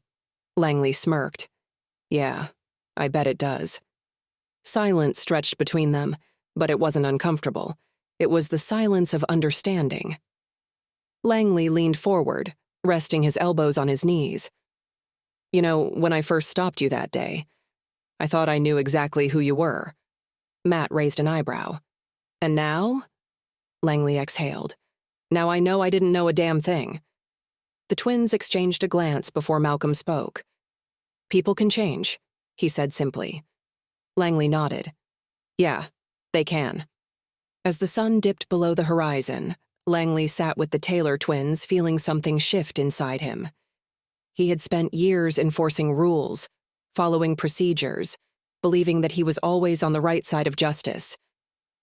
Langley smirked. "Yeah, I bet it does." Silence stretched between them, but it wasn't uncomfortable. It was the silence of understanding. Langley leaned forward, resting his elbows on his knees. "You know, when I first stopped you that day, I thought I knew exactly who you were." Matt raised an eyebrow. "And now?" Langley exhaled. "Now I know I didn't know a damn thing." The twins exchanged a glance before Malcolm spoke. "People can change," he said simply. Langley nodded. "Yeah, they can." As the sun dipped below the horizon, Langley sat with the Taylor twins, feeling something shift inside him. He had spent years enforcing rules, following procedures, believing that he was always on the right side of justice.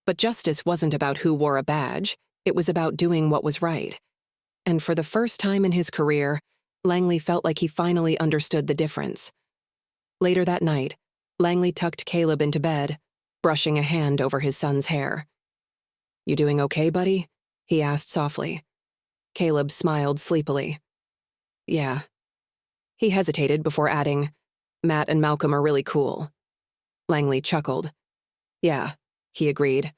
But justice wasn't about who wore a badge, it was about doing what was right. And for the first time in his career, Langley felt like he finally understood the difference. Later that night, Langley tucked Caleb into bed, brushing a hand over his son's hair. "You doing okay, buddy?" he asked softly. Caleb smiled sleepily. "Yeah." He hesitated before adding, "Matt and Malcolm are really cool." Langley chuckled. "Yeah," he agreed.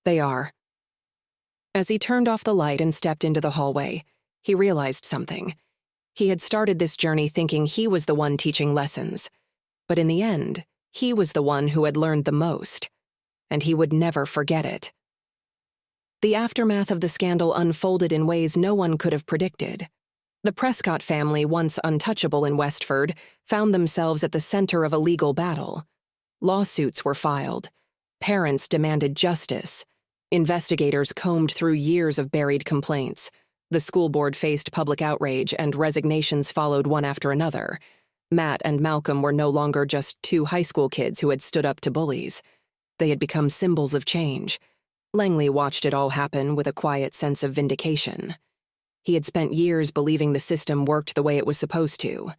"They are." As he turned off the light and stepped into the hallway, he realized something. He had started this journey thinking he was the one teaching lessons. But in the end, he was the one who had learned the most. And he would never forget it. The aftermath of the scandal unfolded in ways no one could have predicted. The Prescott family, once untouchable in Westford, found themselves at the center of a legal battle. Lawsuits were filed. Parents demanded justice. Investigators combed through years of buried complaints. The school board faced public outrage, and resignations followed one after another. Matt and Malcolm were no longer just two high school kids who had stood up to bullies. They had become symbols of change. Langley watched it all happen with a quiet sense of vindication. He had spent years believing the system worked the way it was supposed to.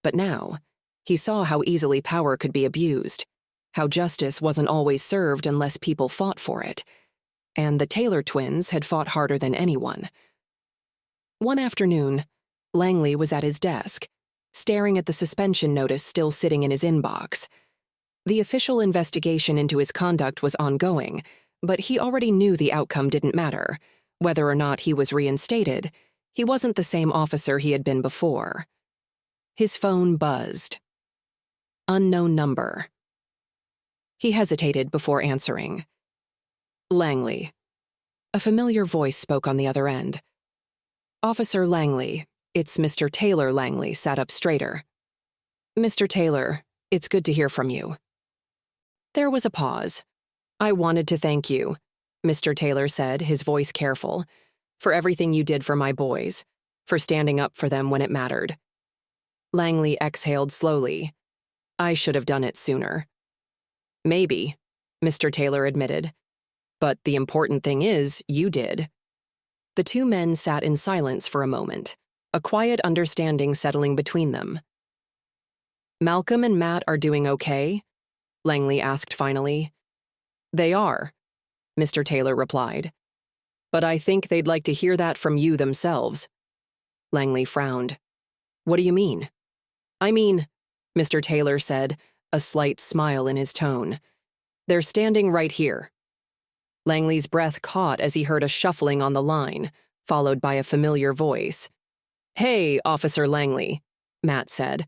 But now, he saw how easily power could be abused, how justice wasn't always served unless people fought for it. And the Taylor twins had fought harder than anyone. One afternoon, Langley was at his desk, staring at the suspension notice still sitting in his inbox. The official investigation into his conduct was ongoing, but he already knew the outcome didn't matter. Whether or not he was reinstated, he wasn't the same officer he had been before. His phone buzzed. Unknown number. He hesitated before answering. Langley. A familiar voice spoke on the other end. Officer Langley, it's Mr. Taylor Langley, sat up straighter. Mr. Taylor, it's good to hear from you. There was a pause. I wanted to thank you, Mr. Taylor said, his voice careful, for everything you did for my boys, for standing up for them when it mattered. Langley exhaled slowly. I should have done it sooner. Maybe, Mr. Taylor admitted. But the important thing is, you did. The two men sat in silence for a moment, a quiet understanding settling between them. Malcolm and Matt are doing okay? Langley asked finally. They are, Mr. Taylor replied. But I think they'd like to hear that from you themselves. Langley frowned. What do you mean? I mean, Mr. Taylor said, a slight smile in his tone. They're standing right here. Langley's breath caught as he heard a shuffling on the line, followed by a familiar voice. Hey, Officer Langley, Matt said.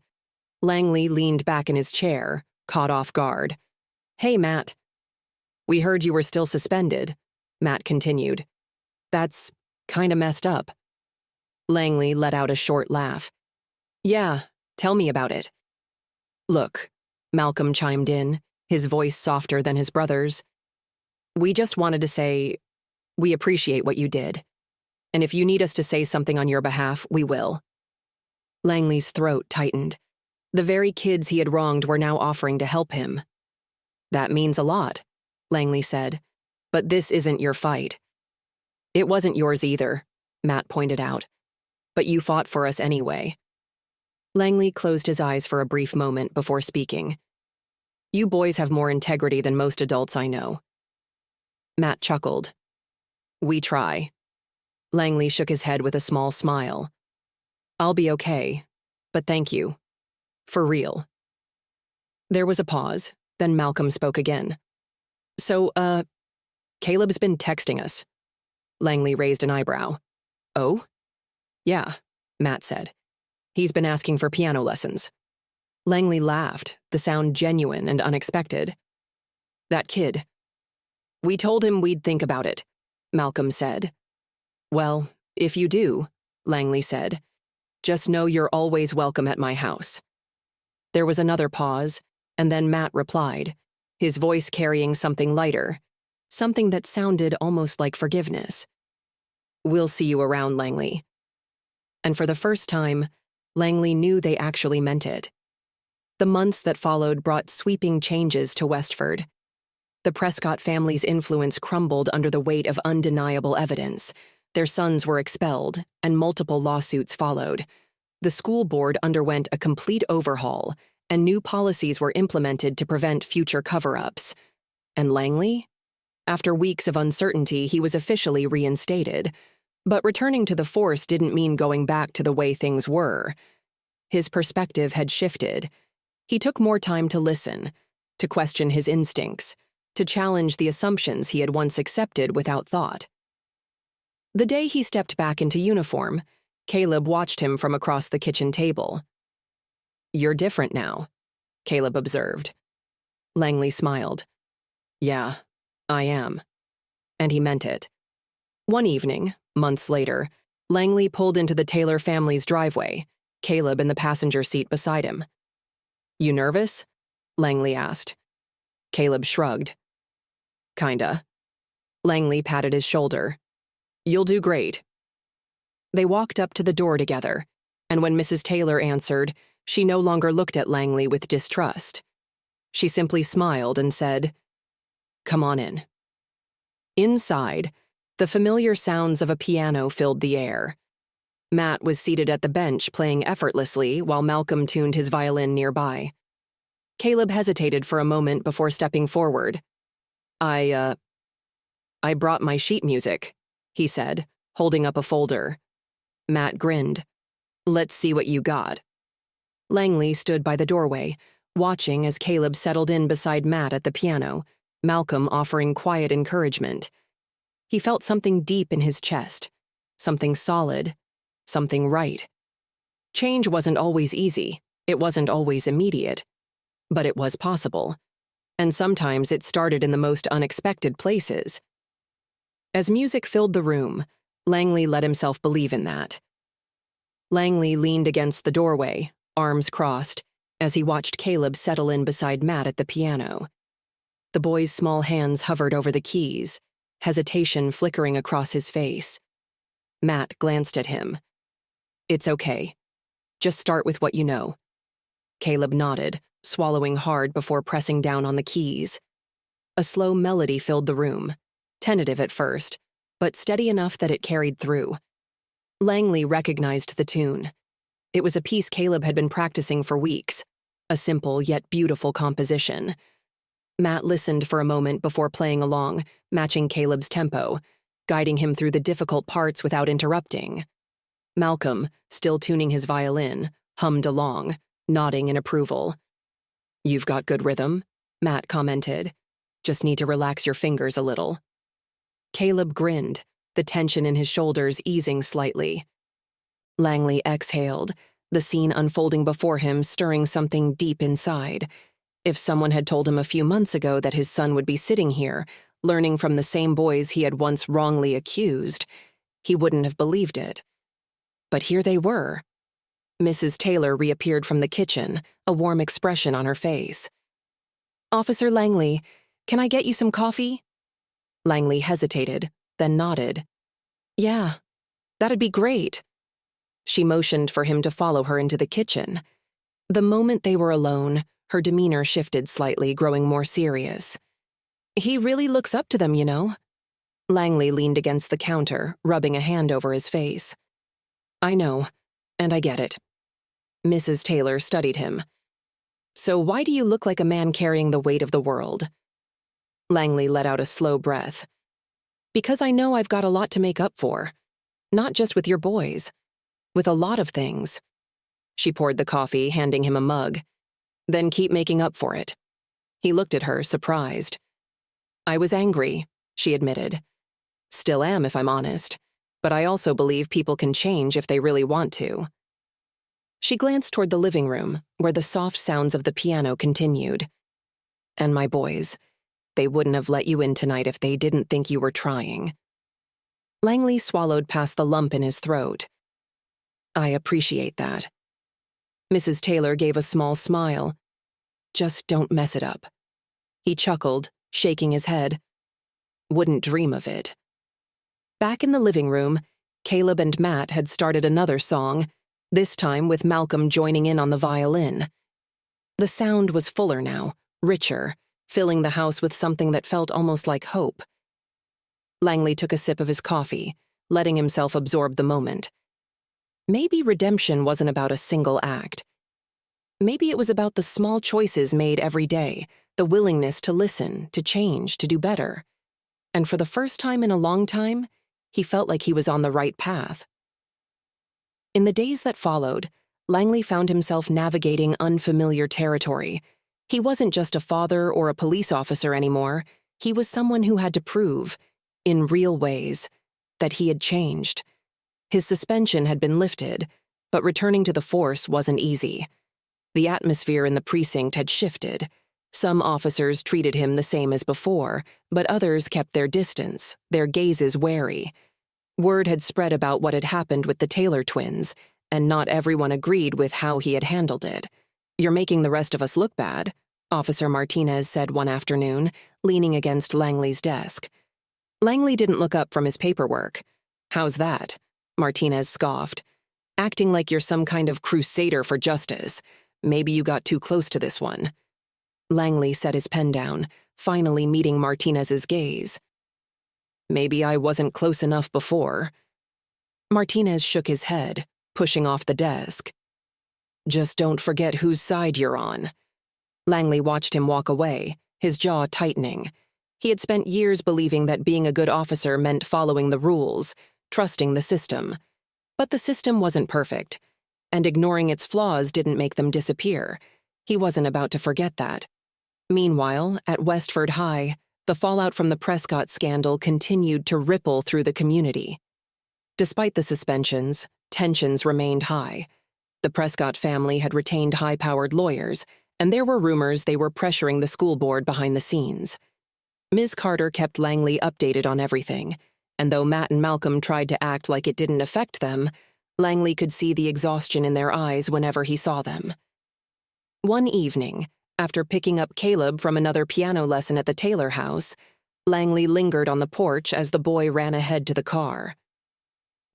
Langley leaned back in his chair, caught off guard. Hey, Matt. We heard you were still suspended, Matt continued. That's kinda messed up. Langley let out a short laugh. Yeah, tell me about it. Look, Malcolm chimed in, his voice softer than his brother's. We just wanted to say, we appreciate what you did. And if you need us to say something on your behalf, we will. Langley's throat tightened. The very kids he had wronged were now offering to help him. That means a lot, Langley said. But this isn't your fight. It wasn't yours either, Matt pointed out. But you fought for us anyway. Langley closed his eyes for a brief moment before speaking. You boys have more integrity than most adults I know. Matt chuckled. We try. Langley shook his head with a small smile. I'll be okay, but thank you. For real. There was a pause, then Malcolm spoke again. So, Caleb's been texting us. Langley raised an eyebrow. Oh? Yeah, Matt said. He's been asking for piano lessons. Langley laughed, the sound genuine and unexpected. That kid. We told him we'd think about it, Malcolm said. Well, if you do, Langley said, just know you're always welcome at my house. There was another pause, and then Matt replied, his voice carrying something lighter, something that sounded almost like forgiveness. We'll see you around, Langley. And for the first time, Langley knew they actually meant it. The months that followed brought sweeping changes to Westford. The Prescott family's influence crumbled under the weight of undeniable evidence. Their sons were expelled, and multiple lawsuits followed. The school board underwent a complete overhaul, and new policies were implemented to prevent future cover-ups. And Langley? After weeks of uncertainty, he was officially reinstated. But returning to the force didn't mean going back to the way things were. His perspective had shifted. He took more time to listen, to question his instincts, to challenge the assumptions he had once accepted without thought. The day he stepped back into uniform, Caleb watched him from across the kitchen table. You're different now, Caleb observed. Langley smiled. Yeah, I am. And he meant it. One evening, months later, Langley pulled into the Taylor family's driveway, Caleb in the passenger seat beside him. You nervous? Langley asked. Caleb shrugged. Kinda. Langley patted his shoulder. You'll do great. They walked up to the door together, and when Mrs. Taylor answered, she no longer looked at Langley with distrust. She simply smiled and said, Come on in. Inside, the familiar sounds of a piano filled the air. Matt was seated at the bench playing effortlessly while Malcolm tuned his violin nearby. Caleb hesitated for a moment before stepping forward. I brought my sheet music, he said, holding up a folder. Matt grinned. "Let's see what you got." Langley stood by the doorway, watching as Caleb settled in beside Matt at the piano, Malcolm offering quiet encouragement. He felt something deep in his chest, something solid, something right. Change wasn't always easy, it wasn't always immediate, but it was possible. And sometimes it started in the most unexpected places. As music filled the room, Langley let himself believe in that. Langley leaned against the doorway, arms crossed, as he watched Caleb settle in beside Matt at the piano. The boy's small hands hovered over the keys, hesitation flickering across his face. Matt glanced at him. "It's okay. Just start with what you know." Caleb nodded, swallowing hard before pressing down on the keys. A slow melody filled the room, tentative at first, but steady enough that it carried through. Langley recognized the tune. It was a piece Caleb had been practicing for weeks, a simple yet beautiful composition. Matt listened for a moment before playing along, matching Caleb's tempo, guiding him through the difficult parts without interrupting. Malcolm, still tuning his violin, hummed along, nodding in approval. "You've got good rhythm," Matt commented. "Just need to relax your fingers a little." Caleb grinned, the tension in his shoulders easing slightly. Langley exhaled, the scene unfolding before him stirring something deep inside. If someone had told him a few months ago that his son would be sitting here, learning from the same boys he had once wrongly accused, he wouldn't have believed it. But here they were. Mrs. Taylor reappeared from the kitchen, a warm expression on her face. "Officer Langley, can I get you some coffee?" Langley hesitated, then nodded. "Yeah, that'd be great." She motioned for him to follow her into the kitchen. The moment they were alone, her demeanor shifted slightly, growing more serious. "He really looks up to them, you know." Langley leaned against the counter, rubbing a hand over his face. "I know, and I get it." Mrs. Taylor studied him. "So why do you look like a man carrying the weight of the world?" Langley let out a slow breath. "Because I know I've got a lot to make up for. Not just with your boys. With a lot of things." She poured the coffee, handing him a mug. "Then keep making up for it." He looked at her, surprised. "I was angry," she admitted. "Still am, if I'm honest. But I also believe people can change if they really want to." She glanced toward the living room, where the soft sounds of the piano continued. "And my boys, they wouldn't have let you in tonight if they didn't think you were trying." Langley swallowed past the lump in his throat. "I appreciate that." Mrs. Taylor gave a small smile. "Just don't mess it up." He chuckled, shaking his head. "Wouldn't dream of it." Back in the living room, Caleb and Matt had started another song, this time with Malcolm joining in on the violin. The sound was fuller now, richer, filling the house with something that felt almost like hope. Langley took a sip of his coffee, letting himself absorb the moment. Maybe redemption wasn't about a single act. Maybe it was about the small choices made every day, the willingness to listen, to change, to do better. And for the first time in a long time, he felt like he was on the right path. In the days that followed, Langley found himself navigating unfamiliar territory. He wasn't just a father or a police officer anymore. He was someone who had to prove, in real ways, that he had changed. His suspension had been lifted, but returning to the force wasn't easy. The atmosphere in the precinct had shifted. Some officers treated him the same as before, but others kept their distance, their gazes wary. Word had spread about what had happened with the Taylor twins, and not everyone agreed with how he had handled it. "You're making the rest of us look bad," Officer Martinez said one afternoon, leaning against Langley's desk. Langley didn't look up from his paperwork. "How's that?" Martinez scoffed. "Acting like you're some kind of crusader for justice. Maybe you got too close to this one." Langley set his pen down, finally meeting Martinez's gaze. "Maybe I wasn't close enough before." Martinez shook his head, pushing off the desk. "Just don't forget whose side you're on." Langley watched him walk away, his jaw tightening. He had spent years believing that being a good officer meant following the rules, trusting the system. But the system wasn't perfect, and ignoring its flaws didn't make them disappear. He wasn't about to forget that. Meanwhile, at Westford High, the fallout from the Prescott scandal continued to ripple through the community. Despite the suspensions, tensions remained high. The Prescott family had retained high-powered lawyers, and there were rumors they were pressuring the school board behind the scenes. Ms. Carter kept Langley updated on everything, and though Matt and Malcolm tried to act like it didn't affect them, Langley could see the exhaustion in their eyes whenever he saw them. One evening, after picking up Caleb from another piano lesson at the Taylor house, Langley lingered on the porch as the boy ran ahead to the car.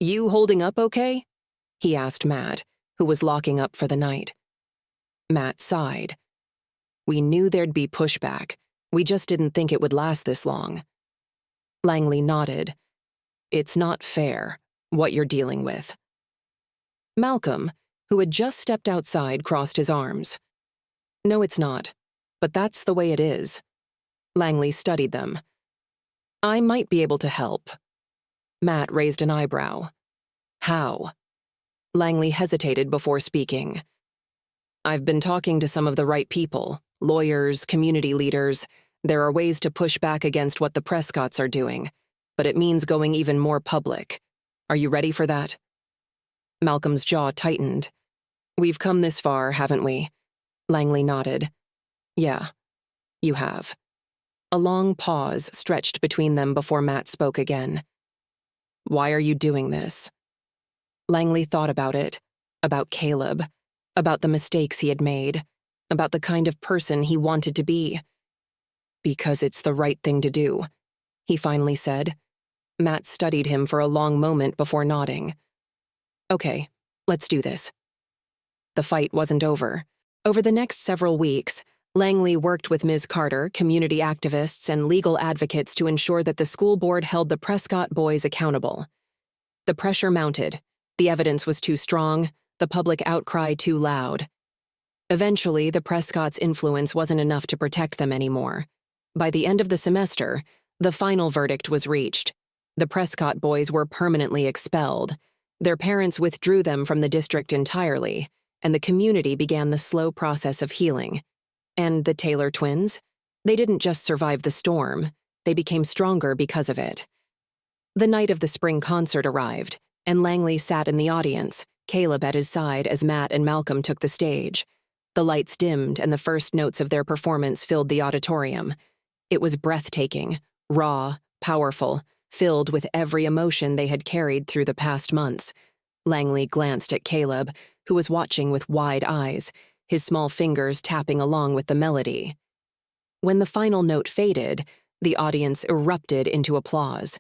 "You holding up okay?" he asked Matt, who was locking up for the night. Matt sighed. "We knew there'd be pushback. We just didn't think it would last this long." Langley nodded. "It's not fair, what you're dealing with." Malcolm, who had just stepped outside, crossed his arms. "No, it's not, but that's the way it is." Langley studied them. "I might be able to help." Matt raised an eyebrow. "How?" Langley hesitated before speaking. "I've been talking to some of the right people, lawyers, community leaders. There are ways to push back against what the Prescotts are doing, but it means going even more public. Are you ready for that?" Malcolm's jaw tightened. "We've come this far, haven't we?" Langley nodded. "Yeah, you have." A long pause stretched between them before Matt spoke again. "Why are you doing this?" Langley thought about it, about Caleb, about the mistakes he had made, about the kind of person he wanted to be. "Because it's the right thing to do," he finally said. Matt studied him for a long moment before nodding. "Okay, let's do this." The fight wasn't over. Over the next several weeks, Langley worked with Ms. Carter, community activists, and legal advocates to ensure that the school board held the Prescott boys accountable. The pressure mounted. The evidence was too strong, the public outcry too loud. Eventually, the Prescott's influence wasn't enough to protect them anymore. By the end of the semester, the final verdict was reached. The Prescott boys were permanently expelled. Their parents withdrew them from the district entirely, and the community began the slow process of healing. And the Taylor twins? They didn't just survive the storm, they became stronger because of it. The night of the spring concert arrived, and Langley sat in the audience, Caleb at his side as Matt and Malcolm took the stage. The lights dimmed and the first notes of their performance filled the auditorium. It was breathtaking, raw, powerful, filled with every emotion they had carried through the past months. Langley glanced at Caleb, who was watching with wide eyes, his small fingers tapping along with the melody. When the final note faded, the audience erupted into applause.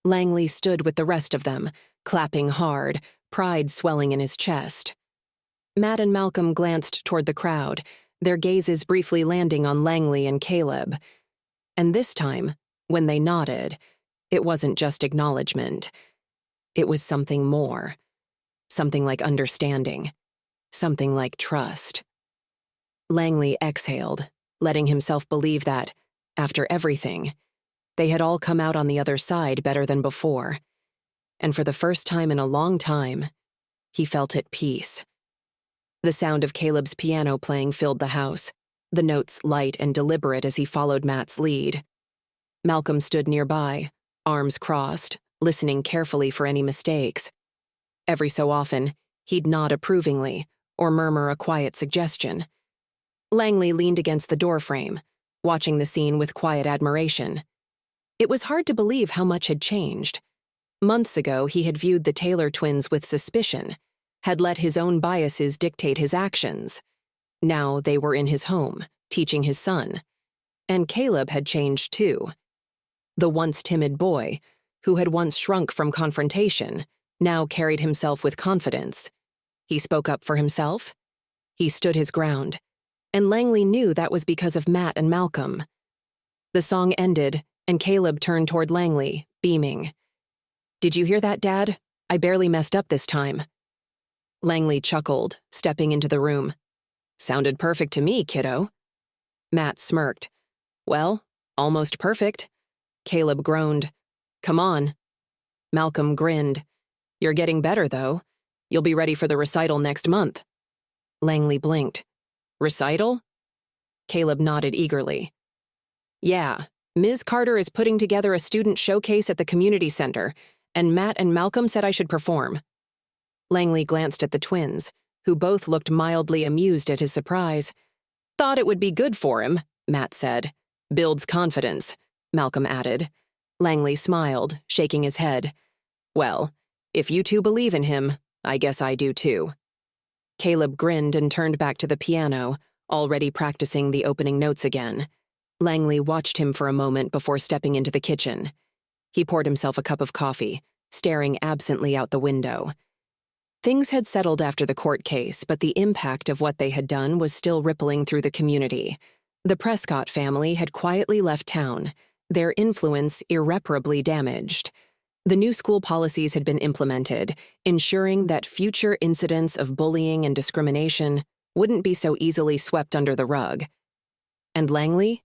Langley stood with the rest of them, clapping hard, pride swelling in his chest. Matt and Malcolm glanced toward the crowd, their gazes briefly landing on Langley and Caleb. And this time, when they nodded, it wasn't just acknowledgement. It was something more. Something like understanding. Something like trust. Langley exhaled, letting himself believe that, after everything, they had all come out on the other side better than before. And for the first time in a long time, he felt at peace. The sound of Caleb's piano playing filled the house, the notes light and deliberate as he followed Matt's lead. Malcolm stood nearby, arms crossed, listening carefully for any mistakes. Every so often, he'd nod approvingly or murmur a quiet suggestion. Langley leaned against the doorframe, watching the scene with quiet admiration. It was hard to believe how much had changed. Months ago, he had viewed the Taylor twins with suspicion, had let his own biases dictate his actions. Now they were in his home, teaching his son. And Caleb had changed too. The once timid boy, who had once shrunk from confrontation, now carried himself with confidence. He spoke up for himself. He stood his ground. And Langley knew that was because of Matt and Malcolm. The song ended, and Caleb turned toward Langley, beaming. "Did you hear that, Dad? I barely messed up this time." Langley chuckled, stepping into the room. "Sounded perfect to me, kiddo." Matt smirked. "Well, almost perfect." Caleb groaned. "Come on." Malcolm grinned. You're getting better, though. You'll be ready for the recital next month. Langley blinked. Recital? Caleb nodded eagerly. Yeah, Ms. Carter is putting together a student showcase at the community center, and Matt and Malcolm said I should perform. Langley glanced at the twins, who both looked mildly amused at his surprise. Thought it would be good for him, Matt said. Builds confidence, Malcolm added. Langley smiled, shaking his head. Well, if you two believe in him, I guess I do too. Caleb grinned and turned back to the piano, already practicing the opening notes again. Langley watched him for a moment before stepping into the kitchen. He poured himself a cup of coffee, staring absently out the window. Things had settled after the court case, but the impact of what they had done was still rippling through the community. The Prescott family had quietly left town, their influence irreparably damaged. The new school policies had been implemented, ensuring that future incidents of bullying and discrimination wouldn't be so easily swept under the rug. And Langley?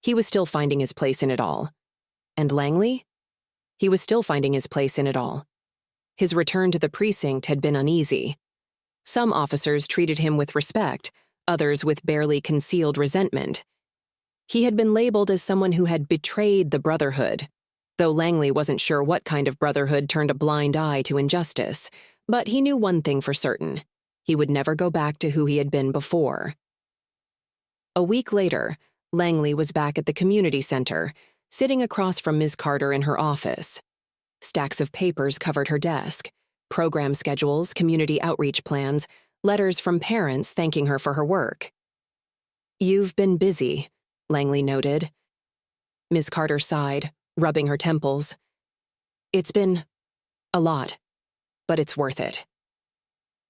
He was still finding his place in it all. And Langley? He was still finding his place in it all. His return to the precinct had been uneasy. Some officers treated him with respect, others with barely concealed resentment. He had been labeled as someone who had betrayed the Brotherhood, though Langley wasn't sure what kind of Brotherhood turned a blind eye to injustice, but he knew one thing for certain. He would never go back to who he had been before. A week later, Langley was back at the community center, sitting across from Ms. Carter in her office. Stacks of papers covered her desk, program schedules, community outreach plans, letters from parents thanking her for her work. You've been busy, Langley noted. Ms. Carter sighed, rubbing her temples. It's been a lot, but it's worth it.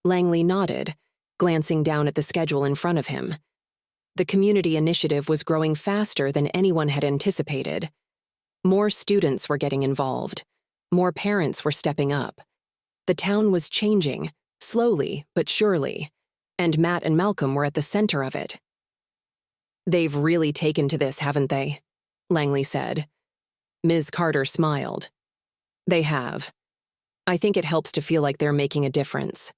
Langley nodded, glancing down at the schedule in front of him. The community initiative was growing faster than anyone had anticipated. More students were getting involved. More parents were stepping up. The town was changing, slowly but surely, and Matt and Malcolm were at the center of it. They've really taken to this, haven't they? Langley said. Ms. Carter smiled. They have. I think it helps to feel like they're making a difference.